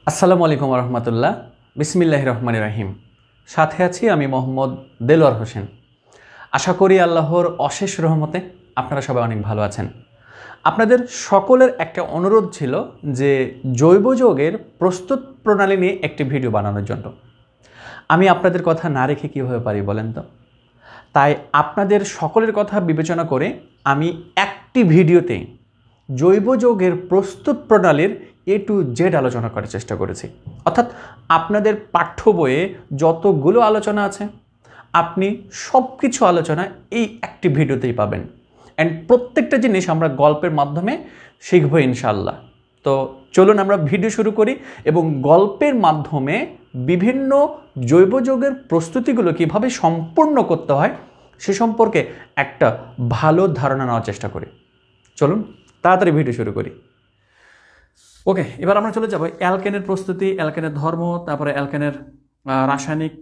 আসসালামু আলাইকুম রহমতুল্লাহ। বিসমিল্লাহির রহমানির রহিম। সাথে আছি আমি মোহাম্মদ দেলোয়ার হোসেন। আশা করি আল্লাহর অশেষ রহমতে আপনারা সবাই অনেক ভালো আছেন। আপনাদের সকলের একটা অনুরোধ ছিল যে জৈব যৌগের প্রস্তুত প্রণালী নিয়ে একটি ভিডিও বানানোর জন্য। আমি আপনাদের কথা না রেখে কীভাবে পারি বলেন তো? তাই আপনাদের সকলের কথা বিবেচনা করে আমি একটি ভিডিওতে জৈব যৌগের প্রস্তুত প্রণালীর A to Z আলোচনা করার চেষ্টা করেছি। অর্থাৎ আপনাদের পাঠ্য বইয়ে যতগুলো আলোচনা আছে আপনি সব কিছু আলোচনা এই একটি ভিডিওতেই পাবেন। অ্যান্ড প্রত্যেকটা জিনিস আমরা গল্পের মাধ্যমে শিখব ইনশাআল্লাহ। তো চলুন আমরা ভিডিও শুরু করি এবং গল্পের মাধ্যমে বিভিন্ন জৈব যৌগের প্রস্তুতিগুলো কীভাবে সম্পূর্ণ করতে হয় সে সম্পর্কে একটা ভালো ধারণা নেওয়ার চেষ্টা করি। চলুন তাড়াতাড়ি ভিডিও শুরু করি। ওকে, এবার আমরা চলে যাব অ্যালকেনের প্রস্তুতি, অ্যালকেনের ধর্ম, তারপরে অ্যালকেনের রাসায়নিক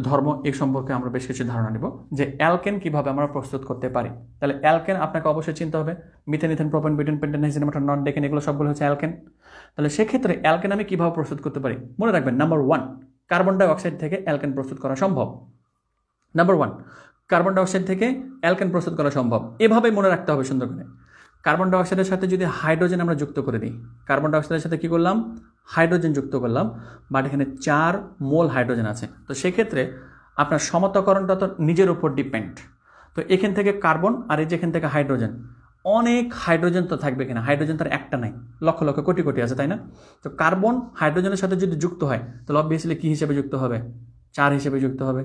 ধর্ম এই সম্পর্কে আমরা বেশ কিছু ধারণা নেব যে অ্যালকেন কিভাবে আমরা প্রস্তুত করতে পারি। তাহলে অ্যালকেন আপনাকে অবশ্যই চিনতে হবে। Methane, ethane, propane, butane, pentane, hexane, nonane decane, এগুলো সবগুলো হচ্ছে অ্যালকেন। তাহলে সেক্ষেত্রে অ্যালকেন আমি কিভাবে প্রস্তুত করতে পারি মনে রাখবেন। নাম্বার 1, কার্বন ডাইঅক্সাইড থেকে অ্যালকেন প্রস্তুত করা সম্ভব। নাম্বার 1, কার্বন ডাইঅক্সাইড থেকে অ্যালকেন প্রস্তুত করা সম্ভব। এভাবে মনে রাখতে হবে সুন্দর করে। কার্বন ডাইঅক্সাইডের সাথে যদি হাইড্রোজেন আমরা যুক্ত করে দিই, কার্বন ডাইঅক্সাইডের সাথে কী করলাম? হাইড্রোজেন যুক্ত করলাম, বাট এখানে 4 মোল হাইড্রোজেন আছে। তো সেক্ষেত্রে আপনার সমতাকরণটা তো নিজের উপর ডিপেন্ড। তো এখান থেকে কার্বন আর এই যেখান থেকে হাইড্রোজেন, অনেক হাইড্রোজেন তো থাকবে কিনা? হাইড্রোজেন তার একটা নাই, লক্ষ লক্ষ কোটি কোটি আছে, তাই না? তো কার্বন হাইড্রোজেনের সাথে যদি যুক্ত হয় তাহলে অবভিয়াসলি কী হিসেবে যুক্ত হবে? 4 হিসেবে যুক্ত হবে।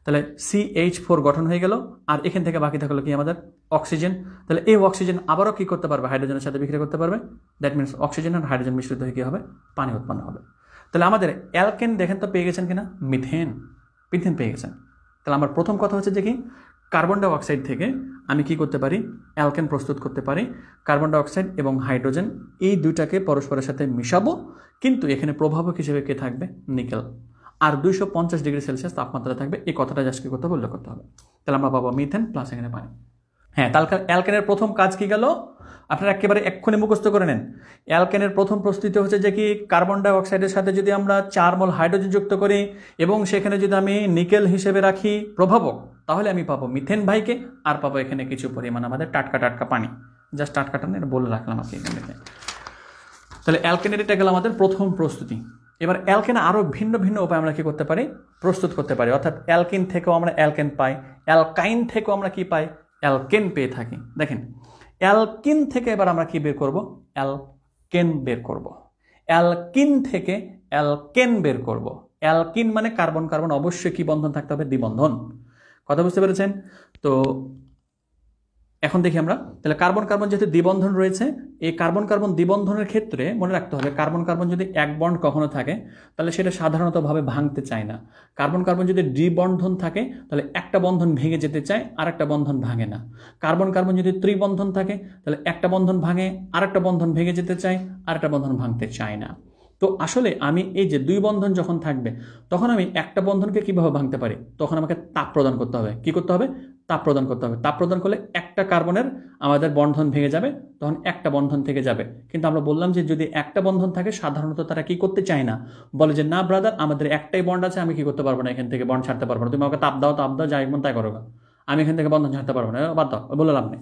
তাহলে CH4 গঠন হয়ে গেল, আর এখান থেকে বাকি থাকলো কি আমাদের? অক্সিজেন। তাহলে এই অক্সিজেন আবারও কি করতে পারবে? হাইড্রোজেনের সাথে বিক্রিয়া করতে পারবে। দ্যাট মিনস অক্সিজেন আর হাইড্রোজেন মিশ্রিত হয়ে কী হবে? পানি উৎপন্ন হবে। তাহলে আমাদের অ্যালকেন দেখেন তো পেয়ে গেছেন কিনা? মিথেন পেয়ে গেছেন। তাহলে আমার প্রথম কথা হচ্ছে যে কি, কার্বন ডাইঅক্সাইড থেকে আমি কি করতে পারি? অ্যালকেন প্রস্তুত করতে পারি। কার্বন ডাইঅক্সাইড এবং হাইড্রোজেন এই দুইটাকে পরস্পরের সাথে মিশাবো, কিন্তু এখানে প্রভাবক হিসেবে কে থাকবে? নিকেল। আর 250 ডিগ্রি সেলসিয়াস তাপমাত্রা থাকবে। এই কথাটা জাস্ট কি করতে হবে? উল্লেখ করতে হবে। তাহলে আমরা পাবো মিথেন প্লাস এখানে পানি। হ্যাঁ, তাহলে অ্যালকেনের প্রথম কাজ কি গেল? আপনারা একেবারে এক্ষুনি মুখস্থ করে নেন। অ্যালকেনের প্রথম প্রস্তুতি হচ্ছে যে কি, কার্বন ডাইঅক্সাইডের সাথে যদি আমরা 4 মোল হাইড্রোজেন যুক্ত করি এবং সেখানে যদি আমি নিকেল হিসেবে রাখি প্রভাবক, তাহলে আমি পাবো মিথেন ভাইকে, আর পাবো এখানে কিছু পরিমাণ আমাদের টাটকা পানি। জাস্ট টাটকাটা না, এটা বলে রাখলাম আপনি এখানে। তাহলে অ্যালকেনের এটা গেল আমাদের প্রথম প্রস্তুতি। এবার অ্যালকেনে আরও ভিন্ন ভিন্ন উপায় আমরা কী করতে পারি? প্রস্তুত করতে পারি। অর্থাৎ অ্যালকিন থেকেও আমরা অ্যালকেন পাই, অ্যালকাইন থেকেও আমরা কি পাই? অ্যালকেন পেয়ে থাকি। দেখেন, অ্যালকিন থেকে এবার আমরা কি বের করব? অ্যালকেন বের করব। অ্যালকিন থেকে অ্যালকেন বের করব। অ্যালকিন মানে কার্বন কার্বন অবশ্যই কি বন্ধন থাকতে হবে? দ্বিবন্ধন। কথা বুঝতে পেরেছেন? তো এখন দেখি আমরা, তাহলে কার্বন কার্বন যেহেতু দ্বিবন্ধন রয়েছে, এই কার্বন কার্বন দ্বিবন্ধনের ক্ষেত্রে মনে রাখতে হবে কার্বন কার্বন যদি এক বন্ড কখনো থাকে তাহলে সেটা সাধারণতভাবে ভাঙতে চায় না। কার্বন কার্বন যদি দ্বিবন্ধন থাকে তাহলে একটা বন্ধন ভেঙে যেতে চায়, আর একটা বন্ধন ভাঙে না। কার্বন কার্বন যদি ত্রিবন্ধন থাকে তাহলে একটা বন্ধন ভাঙে, আর একটা বন্ধন ভেঙে যেতে চায়, আর একটা বন্ধন ভাঙতে চায় না। তো আসলে আমি এই যে 2 বন্ধন যখন থাকবে তখন আমি একটা বন্ধনকে কিভাবে ভাঙতে পারি? তখন আমাকে তাপ প্রদান করতে হবে। কি করতে হবে? তাপ প্রদান করতে হবে। তাপ প্রদান করলে একটা কার্বনের আমাদের বন্ধন ভেঙে যাবে, তখন একটা বন্ধন থেকে যাবে। কিন্তু আমরা বললাম যে যদি একটা বন্ধন থাকে সাধারণত তারা কি করতে চায় না, বলে যে না ব্রাদার, আমাদের একটাই বন্ড আছে, আমি কি করতে পারবো না, এখান থেকে বন্ড ছাড়তে পারবো না, তুমি আমাকে তাপ দাও যাই মন তাই করো, আমি এখান থেকে বন্ধন ছাড়তে পারবো না, বাদ দাও, বলে লাভ নেই।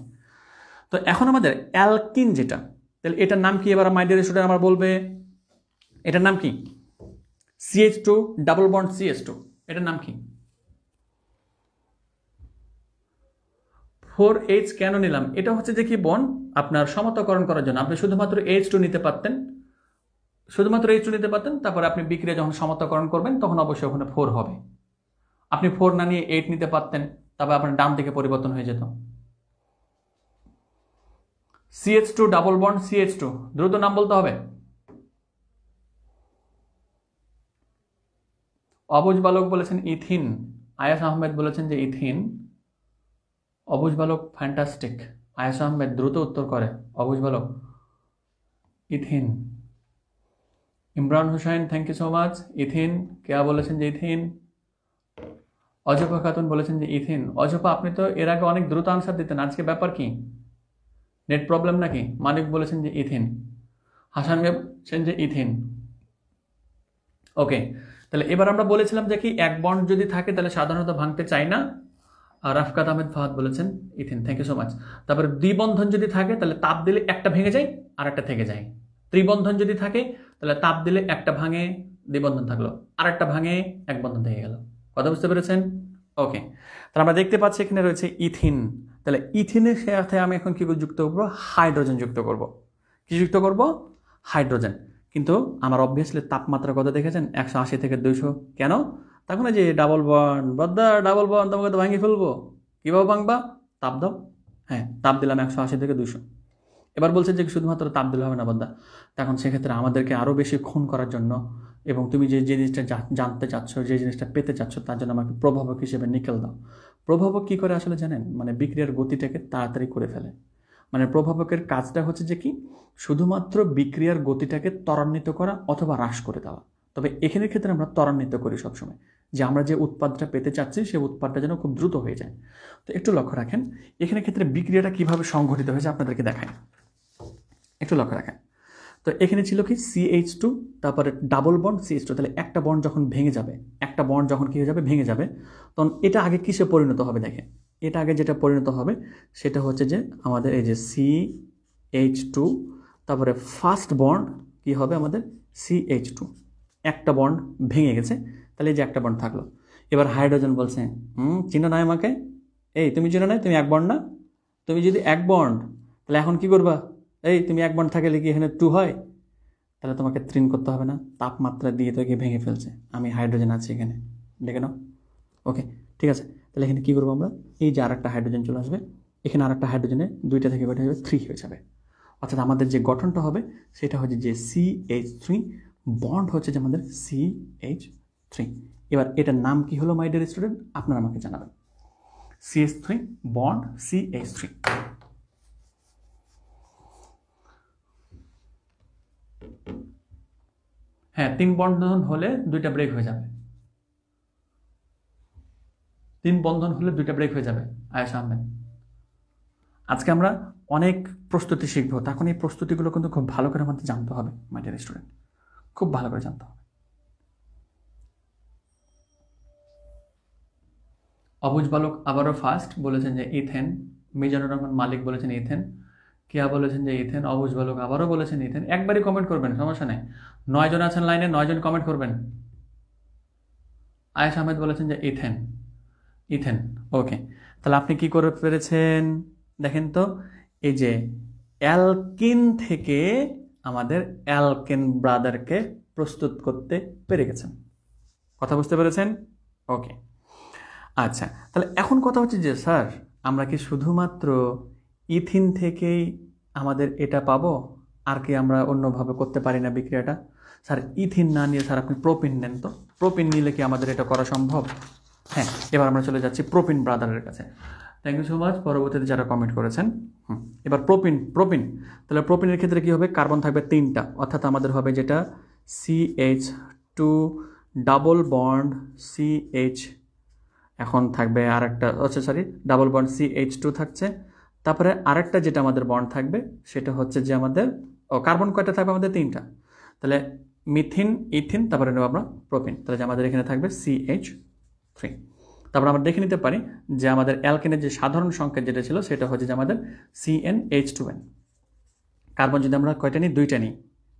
তো এখন আমাদের অ্যালকিন যেটা, তাহলে এটার নাম কি? এবার মাই ডিয়ার স্টুডেন্ট আমার বলবে এটার নাম কি? CH2 ডাবল বন্ড CH2, এটার নাম কি? 4H কেন নিলাম? এটা হচ্ছে যে কি বন্ড আপনার সমতাকরণ করার জন্য। আপনি শুধুমাত্র H2 নিতে পারতেন, তারপরে আপনি বিক্রিয়া যখন সমতাকরণ করবেন তখন অবশ্যই ওখানে 4 হবে। আপনি 4 না নিয়ে 8 নিতে পারতেন, তবে আপনার ডান দিকে পরিবর্তন হয়ে যেত। CH2 ডাবল বন্ড CH2, দ্রুত নাম বলতে হবে। অবুজ বালক বলেছেন ইথিন, আয়াস আহমেদ বলেছেন যে ইথিন। অবুজ বালক ফ্যান্টাস্টিক, আয়াস আহমেদ দ্রুত উত্তর করে। অবুজ বালক ethyne. Imran Hussain thank you so much. Ethyne. Keya বলেছেন যে ইথিন। অজপা খাতুন বলেছেন যে ইথিন। অজপা, আপনি তো এর আগে অনেক দ্রুত আনসার দিতেন, আজকে ব্যাপার কি? নেট প্রবলেম নাকি? মানিক বলেছেন যে ইথিন। হাসান বলেছেন যে ইথিন। ওকে, তাহলে এবার আমরা বলেছিলাম যে কি এক বন্ড যদি থাকে তাহলে সাধারণত ভাঙতে চাই না। আর রাফকাত আহমেদ ফাহাদ বলেছেন ethyne, thank you so much. তারপরে দ্বিবন্ধন যদি থাকে তাহলে তাপ দিলে একটা ভেঙে যায় আর একটা থেকে যায়। ত্রিবন্ধন যদি থাকে তাহলে তাপ দিলে একটা ভাঙে, দ্বিবন্ধন থাকলো, আর একটা ভাঙে, এক বন্ধন থেকে গেল। কথা বুঝতে পেরেছেন? ওকে, তাহলে আমরা দেখতে পাচ্ছি এখানে রয়েছে ইথিন। তাহলে ইথিনের সাথে আমি এখন কি যুক্ত করবো? হাইড্রোজেন যুক্ত করব। কি যুক্ত করব? হাইড্রোজেন। কিন্তু আমার অবভিয়াসলি তাপমাত্রা কত দেখেছেন? 180 থেকে 200। কেন? তখন যে ডাবল বন্ড, বদ্দা ডাবল বন্ড তোমাকে তো ভাঙিয়ে ফেলবো। কীভাবে ভাঙবা? তাপ দাও। হ্যাঁ, তাপ দিলাম 180 থেকে 200। এবার বলছে যে শুধুমাত্র তাপ দিলে হবে না বদ্দা, তখন সেক্ষেত্রে আমাদেরকে আরও বেশি খুন করার জন্য এবং তুমি যে জিনিসটা জানতে চাচ্ছ, যে জিনিসটা পেতে চাচ্ছ, তার জন্য আমাকে প্রভাবক হিসেবে নিকেল দাও। প্রভাবক কী করে আসলে জানেন? মানে বিক্রিয়ার গতিটাকে তাড়াতাড়ি করে ফেলে। মানে প্রভাবকের কাজটা হচ্ছে যে কি, শুধুমাত্র বিক্রিয়ার গতিটাকে ত্বরান্বিত করা অথবা হ্রাস করে দেওয়া। তবে এখানের ক্ষেত্রে আমরা ত্বরান্বিত করি সবসময়, যে আমরা যে উৎপাদটা পেতে চাচ্ছি সেই উৎপাদটা যেন খুব দ্রুত হয়ে যায়। তো একটু লক্ষ্য রাখেন এখানে ক্ষেত্রে বিক্রিয়াটা কিভাবে সংঘটিত হয়েছে আপনাদেরকে দেখায়, একটু লক্ষ্য রাখেন। তো এখানে ছিল কি CH2, তারপরে ডাবল বন্ড CH2। তাহলে একটা বন্ড যখন ভেঙে যাবে, একটা বন্ড যখন কী হয়ে যাবে? ভেঙে যাবে, তখন এটা আগে কিসে পরিণত হবে? দেখেন, এটা আগে যেটা পরিণত হবে সেটা হচ্ছে যে আমাদের এই যে CH2, তারপরে ফার্স্ট বন্ড কি হবে আমাদের? CH2। একটা বন্ড ভেঙে গেছে, তাহলে এই যে একটা বন্ড থাকলো। এবার হাইড্রোজেন বলছে চিনো নাই আমাকে? এই তুমি চিনো নাই? তুমি এক বন্ড না? তুমি যদি এক বন্ড, তাহলে এখন কি করবা? এই তুমি এক বন্ড থাকলে কি এখানে 2 হয়? তাহলে তোমাকে ত্রিন করতে হবে না, তাপমাত্রা দিয়ে তোকে ভেঙে ফেলছে। আমি হাইড্রোজেন আছি এখানে, দেখে নাও। ওকে, ঠিক আছে। তাহলে এখানে কী করবো আমরা? এই যে আর একটা হাইড্রোজেন চলে আসবে, এখানে আর একটা হাইড্রোজেনে 2টা থেকে বের হয়ে যাবে, 3 হয়ে যাবে। অর্থাৎ আমাদের যে গঠনটা হবে সেটা হচ্ছে যে CH3, বন্ড হচ্ছে যে আমাদের CH3। এবার এটার নাম কি হলো মাই ডিয়ার স্টুডেন্ট? আপনারা আমাকে জানাবেন। CH3 bond CH3। হ্যাঁ, 3 বন্ধন হলে 2টা ব্রেক হয়ে যাবে। 3 বন্ধন হলে 2টা ব্রেক হয়ে যাবে। আয়েশা আহমেদ, আজকে আমরা অনেক প্রস্তুতি শিখবো, তখন এই প্রস্তুতিগুলো কিন্তু খুব ভালো করে আমাদের জানতে হবে মাই ডিয়ার স্টুডেন্ট, খুব ভালো করে জানতে হবে। অবুজ বালক আবারও ফার্স্ট বলেছেন যে ইথেন, মিজানুর রহমান মালিক বলেছেন ইথেন, কিয়া বলেছেন যে ইথেন, অবুজ বালক আবারও বলেছেন ইথেন। একবারই কমেন্ট করবেন, সমস্যা নেই। 9 জন আছেন লাইনে, 9 জন কমেন্ট করবেন। আয়েশা আহমেদ বলেছেন যে ইথেন, ইথেন। ওকে, তাহলে আপনি কি করে পেরেছেন? দেখেন তো, এই যে অ্যালকিন থেকে আমাদের অ্যালকেন ব্রাদারকে প্রস্তুত করতে পেরে গেছেন। কথা বুঝতে পেরেছেন? ওকে, আচ্ছা। তাহলে এখন কথা হচ্ছে যে স্যার আমরা কি শুধুমাত্র ইথিন থেকেই আমাদের এটা পাবো, আর কি আমরা অন্যভাবে করতে পারি না বিক্রিয়াটা? স্যার ইথিন না নিয়ে স্যার আপনি প্রোপিন নেন তো, প্রোপিন নিলে কি আমাদের এটা করা সম্ভব? হ্যাঁ, এবার আমরা চলে যাচ্ছি প্রোপিন ব্রাদারের কাছে। থ্যাংক ইউ সো মাচ পরবর্তীতে যারা কমেন্ট করেছেন। এবার প্রোপিন, তাহলে প্রোপিনের ক্ষেত্রে কি হবে? কার্বন থাকবে 3টা, অর্থাৎ আমাদের হবে যেটা CH2 ডাবল বন্ড CH, এখন থাকবে আর একটা, আচ্ছা সরি, ডাবল বন্ড CH2 থাকছে। তারপরে আরেকটা যেটা আমাদের বন্ড থাকবে সেটা হচ্ছে যে আমাদের কার্বন কয়টা থাকবে? আমাদের 3টা। তাহলে মিথিন, ইথিন, তারপরে নেব আমরা প্রোপিন। তাহলে যে আমাদের এখানে থাকবে CH3। তারপর আমরা দেখে নিতে পারি যে আমাদের অ্যালকেনের যে সাধারণ সংকেত যেটা ছিল সেটা হচ্ছে যে আমাদের CnH2n। কার্বন যদি আমরা কয়টা নিই? 2টা নিই।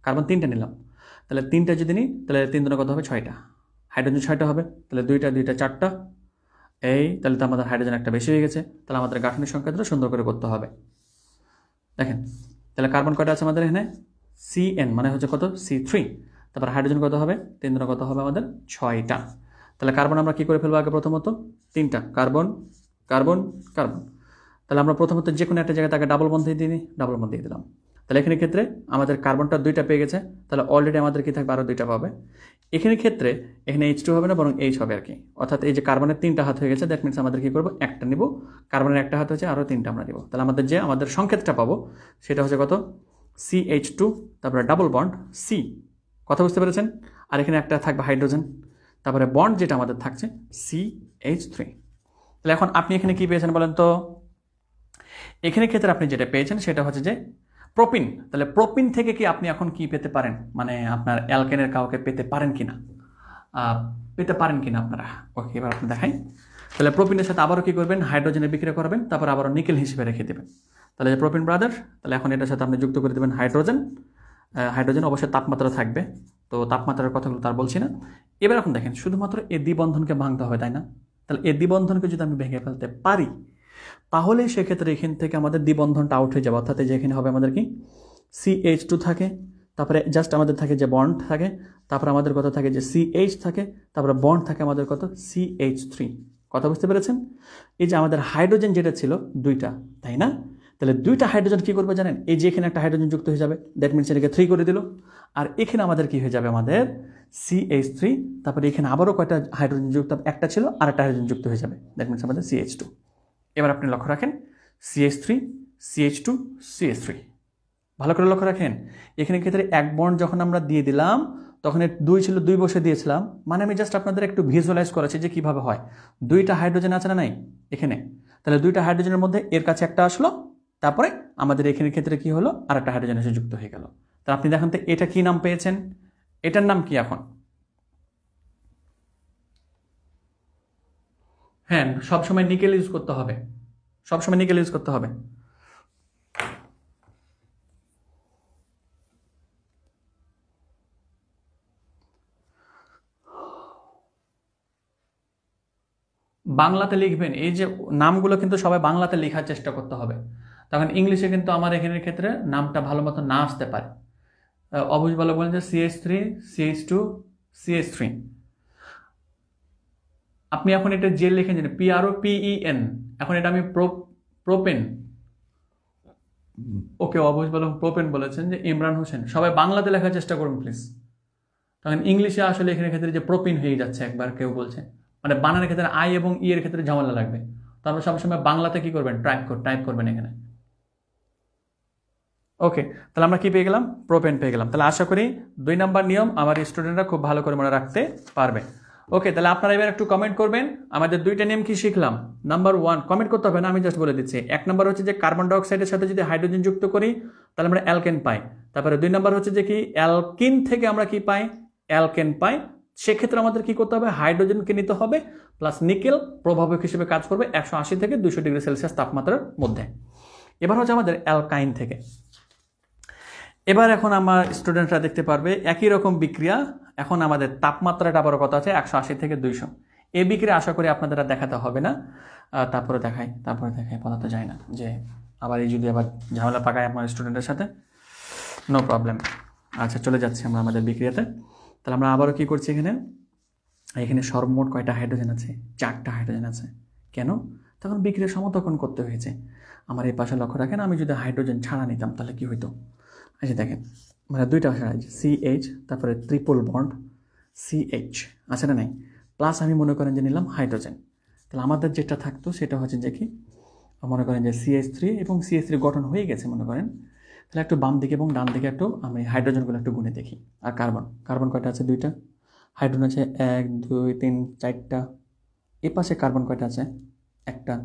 কার্বন 3টা নিলাম, তাহলে 3টা যদি নিই তাহলে 3 দুগুণে কত হবে? 6টা। হাইড্রোজেন 6টা হবে, তাহলে 2টা 2টা 4টা। এই তাহলে তো আমাদের হাইড্রোজেন একটা বেশি হয়ে গেছে, তাহলে আমাদের গাঠনিক সংকেতটা সুন্দর করে করতে হবে। দেখেন, তাহলে কার্বন কয়টা আছে আমাদের এখানে? Cn মানে হচ্ছে কত? C3। তারপর হাইড্রোজেন কত হবে? 3 দুগুণে কত হবে? আমাদের 6টা। তাহলে কার্বন আমরা কি করে ফেলবো আগে? প্রথমত 3টা কার্বন, কার্বন, কার্বন। তাহলে আমরা প্রথমত যে কোনো একটা জায়গায় তাকে ডাবল বন্ড দিয়ে দিই, ডাবল বন্ড দিয়ে দিলাম। তাহলে এখানে ক্ষেত্রে আমাদের কার্বনটা 2টা পেয়ে গেছে, তাহলে অলরেডি আমাদের কি থাকবে? আরও 2টা পাবে। এখানে ক্ষেত্রে এখানে H2 হবে না, বরং H হবে আর কি। অর্থাৎ এই যে কার্বনের 3টা হাত হয়ে গেছে, দ্যাট মিনস আমাদের কি করবো? একটা নিব, কার্বনের একটা হাত হচ্ছে, আরও 3টা আমরা নিব। তাহলে আমাদের যে আমাদের সংকেতটা পাবো সেটা হচ্ছে কত? CH2, তারপরে ডাবল বন্ড C। কথা বুঝতে পেরেছেন? আর এখানে একটা থাকবে হাইড্রোজেন, তারপরে বন্ড যেটা আমাদের থাকছে CH3। তাহলে এখন আপনি এখানে কি পেয়েছেন বলেন তো? এখানে ক্ষেত্রে আপনি যেটা পেয়েছেন সেটা হচ্ছে যে প্রোপিন। তাহলে প্রোপিন থেকে কি আপনি এখন কি পেতে পারেন? মানে আপনার অ্যালকেনের কাউকে পেতে পারেন কি না? পেতে পারেন কিনা আপনারা। ওকে, এবার আপনি দেখাই। তাহলে প্রোপিনের সাথে আবারও কি করবেন, হাইড্রোজেনের বিক্রিয়া করবেন, তারপর আবারও নিকেল হিসেবে রেখে দেবেন। তাহলে যে প্রোপিন ব্রাদার, তাহলে এখন এটার সাথে আপনি যুক্ত করে দেবেন হাইড্রোজেন। হাইড্রোজেন অবশ্যই তাপমাত্রা থাকবে, তো তাপমাত্রার কথাগুলো তার বলছি না। এবার এখন দেখেন, শুধুমাত্র এই দ্বিবন্ধনকে ভাঙতে হবে, তাই না? তাহলে এই দ্বিবন্ধনকে যদি আমি ভেঙে ফেলতে পারি, তাহলে সেক্ষেত্রে এখান থেকে আমাদের দ্বিবন্ধনটা আউট হয়ে যাবে। অর্থাৎ যেখানে হবে আমাদের কি CH2 থাকে, তারপরে জাস্ট আমাদের থাকে যে বন্ড থাকে, তারপরে আমাদের কত থাকে যে CH থাকে, তারপরে বন্ড থাকে আমাদের কত CH3। কথা বুঝতে পেরেছেন? এই যে আমাদের হাইড্রোজেন যেটা ছিল দুইটা, তাই না? তাহলে দুইটা হাইড্রোজেন কি করবে জানেন? এই যে এখানে একটা হাইড্রোজেন যুক্ত হয়ে যাবে, দ্যাট মিনস এটাকে 3 করে দিল। আর এখানে আমাদের কি হয়ে যাবে, আমাদের CH3, তারপরে এখানে আবারও কয়টা হাইড্রোজেন যুক্ত, একটা ছিল আর একটা হাইড্রোজেন যুক্ত হয়ে যাবে, দ্যাট মিনস আমাদের CH2। এবার আপনি লক্ষ্য রাখেন, CH3 CH2 CH3, ভালো করে লক্ষ্য রাখেন। এখানে ক্ষেত্রে এক বন্ড যখন আমরা দিয়ে দিলাম, তখন দুই ছিল, দুই বসে দিয়েছিলাম, মানে আমি জাস্ট আপনাদের একটু ভিজুয়ালাইজ করেছি যে কিভাবে হয়। দুইটা হাইড্রোজেন আছে না নাই এখানে, তাহলে দুইটা হাইড্রোজেনের মধ্যে এর কাছে একটা আসলো, তারপরে আমাদের এখানে ক্ষেত্রে কি হলো, আর একটা হাইড্রোজেন এসে যুক্ত হয়ে গেল। তা আপনি দেখেন তো এটা কি নাম পেয়েছেন, এটার নাম কি এখন? হ্যাঁ, সবসময় নিকেল ইউজ করতে হবে, সবসময় নিকেল ইউজ করতে হবে। বাংলাতে লিখবেন, এই যে নামগুলো কিন্তু সবাই বাংলাতে লেখার চেষ্টা করতে হবে, তখন ইংলিশে কিন্তু আমার এখানের ক্ষেত্রে নামটা ভালো মতো না আসতে পারে। অবশ্যই ভালো বলেন যে CH3 CH2 CH3। আপনি এখন এটা জেল লিখে নিন, PROPEN, এখন এটা আমি প্রোপেন। ওকে, অবশ্যই ভালো প্রোপেন বলেছেন যে ইমরান হোসেন, সবাই বাংলাতে লেখার চেষ্টা করুন প্লিজ। তখন ইংলিশে আসলে এখানে ক্ষেত্রে যে প্রোপিন হয়ে যাচ্ছে, একবার কেউ বলছে, মানে বানানের ক্ষেত্রে আই এবং ই এর ক্ষেত্রে ঝামেলা লাগবে, তো আমরা সবসময় বাংলাতে কি করবেন, টাইপ করবেন এখানে। ওকে, তাহলে আমরা কি পেয়ে গেলাম, প্রোপেন পেয়ে গেলাম। তাহলে আশা করি 2 নাম্বার নিয়ম আমার স্টুডেন্টরা খুব ভালো করে মনে রাখতে পারবে। ওকে, তাহলে আপনারা এবার একটু কমেন্ট করবেন, আমাদের 2টা নিয়ম কি শিখলাম। নাম্বার 1, কমেন্ট করতে হবে না, আমি জাস্ট বলে দিচ্ছি। 1 নাম্বার হচ্ছে যে কার্বন ডাইঅক্সাইডের সাথে যদি হাইড্রোজেন যুক্ত করি তাহলে আমরা অ্যালকেন পাই। তারপরে 2 নাম্বার হচ্ছে যে কি অ্যালকিন থেকে আমরা কি পাই, অ্যালকেন পাই। সেক্ষেত্রে আমাদের কি করতে হবে, হাইড্রোজেনকে নিতে হবে, প্লাস নিকেল প্রভাবক হিসেবে কাজ করবে 180 থেকে 200 ডিগ্রি সেলসিয়াস তাপমাত্রার মধ্যে। এবার হচ্ছে আমাদের অ্যালকাইন থেকে। এবার এখন আমার স্টুডেন্টরা দেখতে পারবে একই রকম বিক্রিয়া, এখন আমাদের তাপমাত্রাটা আবার কত আছে, 180 থেকে 200। এই বিক্রিয়া আশা করি আপনাদের দেখাতে হবে না, তারপরে দেখাই বলা তো যায় না যে আবার এই যদি আবার ঝামেলা পাকায় আপনার স্টুডেন্টের সাথে, নো প্রবলেম। আচ্ছা, চলে যাচ্ছি আমরা আমাদের বিক্রিয়াতে। তাহলে আমরা আবারও কি করছি, এখানে সর্বমোট কয়টা হাইড্রোজেন আছে, 4টা হাইড্রোজেন আছে। কেন? তখন বিক্রিয়া সমতখন করতে হয়েছে। আমার এই পাশে লক্ষ্য রাখেন, আমি যদি হাইড্রোজেন ছাড়া নিতাম তাহলে কি হইতো। আচ্ছা দেখেন, মানে 2টা ভাষা আছে, CH, তারপরে ট্রিপল বন্ড CH আছে না নাই, প্লাস আমি মনে করেন যে নিলাম হাইড্রোজেন। তাহলে আমাদের যেটা থাকতো সেটা হচ্ছে যে কি, মনে করেন যে CH3 এবং CH3 গঠন হয়ে গেছে মনে করেন। তাহলে একটু বাম দিকে এবং ডান দিকে একটু আমি হাইড্রোজেনগুলো একটু গুনে দেখি। আর কার্বন কয়টা আছে, 2টা। হাইড্রোজেন আছে 1 2 3 4টা। এ পাশে কার্বন কয়টা আছে, 1টা